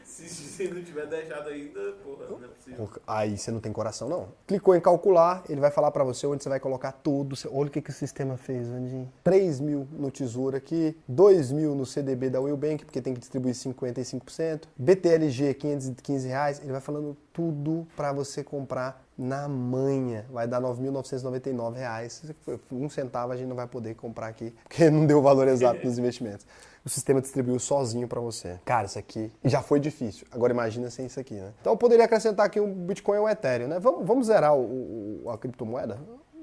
Se não tiver deixado ainda, porra, não é possível. Aí você não tem coração, não. Clicou em calcular, ele vai falar pra você onde você vai colocar tudo. Olha o que o sistema fez, Vandinho. 3 mil no Tesouro aqui, 2 mil no CDB da Will Bank, porque tem que distribuir 55%. BTLG, R$515. Ele vai falando tudo pra você comprar na manha. Vai dar R$9.999. Um centavo a gente não vai poder comprar aqui, porque não deu o valor exato nos investimentos. O sistema distribuiu sozinho para você. Cara, isso aqui já foi difícil. Agora imagina sem isso aqui, né? Então eu poderia acrescentar aqui um Bitcoin ou um Ethereum, né? Vamos zerar a criptomoeda?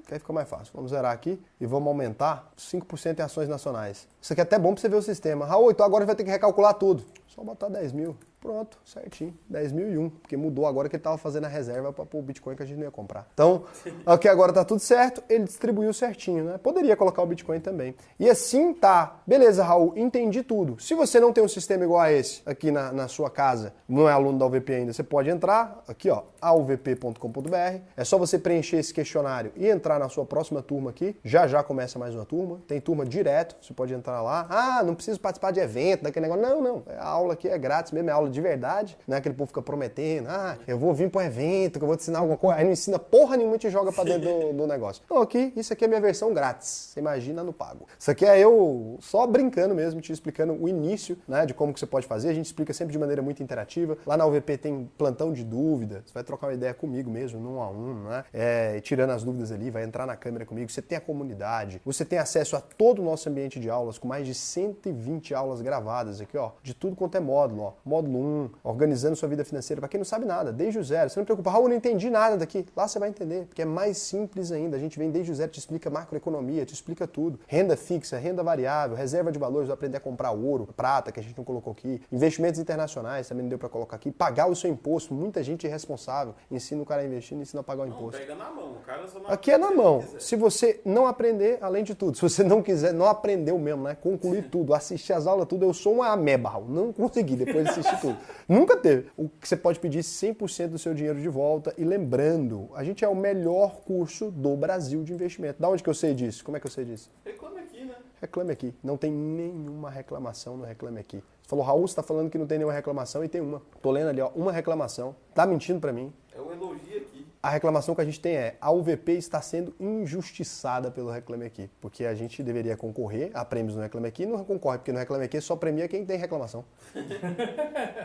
Que aí fica mais fácil. Vamos zerar aqui e vamos aumentar 5% em ações nacionais. Isso aqui é até bom para você ver o sistema. Raul, então agora vai ter que recalcular tudo. Só botar 10 mil. Pronto, certinho. 10.001, porque mudou agora que ele estava fazendo a reserva para pôr o Bitcoin que a gente não ia comprar. Então, aqui agora tá tudo certo, ele distribuiu certinho, né? Poderia colocar o Bitcoin também. E assim tá. Beleza, Raul, entendi tudo. Se você não tem um sistema igual a esse aqui na sua casa, não é aluno da UVP ainda, você pode entrar aqui, ó, auvp.com.br. É só você preencher esse questionário e entrar na sua próxima turma aqui. Já começa mais uma turma. Tem turma direto, você pode entrar lá. Ah, não preciso participar de evento, daquele negócio. Não. A aula aqui é grátis mesmo, é aula de verdade, né? Aquele povo fica prometendo, eu vou vir para um evento, que eu vou te ensinar alguma coisa, aí não ensina porra nenhuma e te joga para dentro do negócio. Então aqui, isso aqui é a minha versão grátis, você imagina no pago. Isso aqui é eu só brincando mesmo, te explicando o início, né, de como que você pode fazer, a gente explica sempre de maneira muito interativa. Lá na UVP tem plantão de dúvida, você vai trocar uma ideia comigo mesmo, num a um, né? Tirando as dúvidas ali, vai entrar na câmera comigo, você tem a comunidade, você tem acesso a todo o nosso ambiente de aulas, com mais de 120 aulas gravadas aqui, ó, de tudo quanto é módulo, ó. Módulo 1, organizando sua vida financeira, para quem não sabe nada, desde o zero. Você não preocupa, Raul, eu não entendi nada daqui. Lá você vai entender, porque é mais simples ainda. A gente vem desde o zero, te explica macroeconomia, te explica tudo. Renda fixa, renda variável, reserva de valores, vai aprender a comprar ouro, prata, que a gente não colocou aqui. Investimentos internacionais, também não deu para colocar aqui. Pagar o seu imposto, muita gente é irresponsável. Ensina o cara a investir, não ensina a pagar o imposto. Pega na mão, o cara só não aqui é na mão. Se você não aprender, além de tudo, se você não quiser, não aprendeu mesmo, né? Concluir tudo, assistir as aulas, tudo, eu sou uma ameba, Raul. Não consegui depois de assistir tudo. Nunca teve. O que você pode pedir 100% do seu dinheiro de volta. E lembrando, a gente é o melhor curso do Brasil de investimento. Da onde que eu sei disso? Como é que eu sei disso? Reclame aqui, né? Reclame Aqui. Não tem nenhuma reclamação no Reclame Aqui. Você falou, Raul, você está falando que não tem nenhuma reclamação e tem uma. Tô lendo ali, ó, uma reclamação. Tá mentindo pra mim. É um elogio aqui. A reclamação que a gente tem é: a UVP está sendo injustiçada pelo Reclame Aqui, porque a gente deveria concorrer a prêmios no Reclame Aqui e não concorre, porque no Reclame Aqui só premia quem tem reclamação.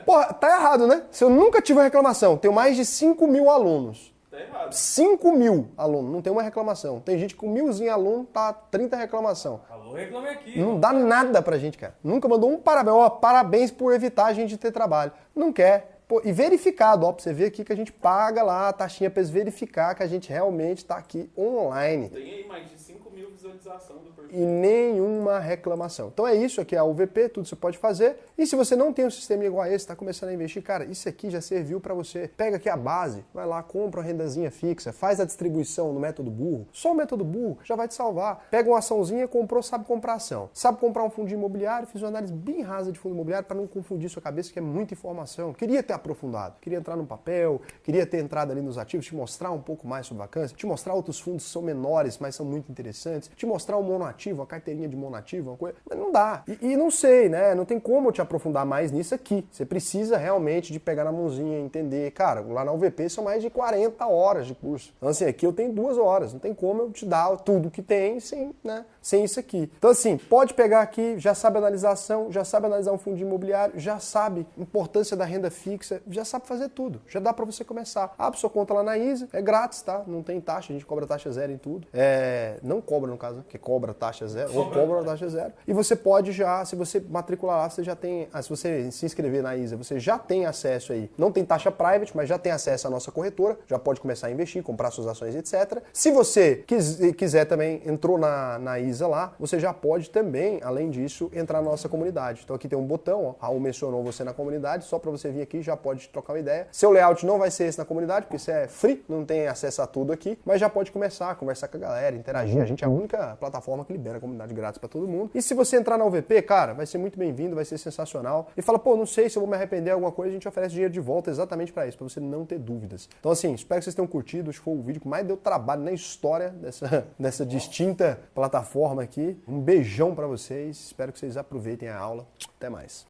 Porra, tá errado, né? Se eu nunca tive uma reclamação, tenho mais de 5 mil alunos. Tá errado. 5 mil alunos, não tem uma reclamação. Tem gente com 1.000 alunos, tá 30 reclamação. Alô, Reclame Aqui. Não dá nada pra gente, cara. Nunca mandou um parabéns. Ó, parabéns por evitar a gente de ter trabalho. Não quer. Pô, e verificado, ó, pra você ver aqui que a gente paga lá a taxinha pra eles verificar que a gente realmente tá aqui online. Tem aí mais de 5 mil visualizações do perfil. E nenhuma reclamação. Então é isso aqui, é a UVP, tudo você pode fazer. E se você não tem um sistema igual a esse, está começando a investir, cara, isso aqui já serviu para você. Pega aqui a base, vai lá, compra uma rendazinha fixa, faz a distribuição no método burro. Só o método burro já vai te salvar. Pega uma açãozinha, comprou, sabe comprar ação. Sabe comprar um fundo imobiliário, fiz uma análise bem rasa de fundo imobiliário para não confundir sua cabeça, que é muita informação. Queria ter aprofundado, queria entrar no papel, queria ter entrado ali nos ativos, te mostrar um pouco mais sobre a vacância, te mostrar outros fundos que são menores, mas são muito interessantes, te mostrar um monoativo, uma carteirinha de monoativo, uma coisa, mas não dá. E não sei, né? Não tem como eu te aprofundar mais nisso aqui. Você precisa realmente de pegar na mãozinha, entender. Cara, lá na UVP são mais de 40 horas de curso. Então assim, aqui eu tenho 2 horas. Não tem como eu te dar tudo que tem sem isso aqui. Então assim, pode pegar aqui, já sabe analisar ação, já sabe analisar um fundo imobiliário, já sabe importância da renda fixa, já sabe fazer tudo. Já dá pra você começar. Abre sua conta lá na ISA, é grátis, tá? Não tem taxa, a gente cobra taxa zero em tudo. Não cobra no caso, que cobra taxa zero, ou cobra a taxa zero. E você pode já, se você matricular lá, você já tem, se você se inscrever na ISA, você já tem acesso aí. Não tem taxa private, mas já tem acesso à nossa corretora, já pode começar a investir, comprar suas ações, etc. Se você quiser também, entrou na ISA lá, você já pode também, além disso, entrar na nossa comunidade. Então aqui tem um botão, ó, Raul mencionou você na comunidade, só para você vir aqui, já pode trocar uma ideia. Seu layout não vai ser esse na comunidade, porque isso é free, não tem acesso a tudo aqui, mas já pode começar a conversar com a galera, interagir. A gente é a única plataforma que libera a comunidade grátis para todo mundo. E se você entrar na UVP, cara, vai ser muito bem-vindo, vai ser sensacional. E fala, pô, não sei se eu vou me arrepender de alguma coisa, a gente oferece dinheiro de volta exatamente para isso, para você não ter dúvidas. Então assim, espero que vocês tenham curtido, acho que foi o vídeo que mais deu trabalho na história dessa distinta plataforma aqui. Um beijão para vocês, espero que vocês aproveitem a aula. Até mais.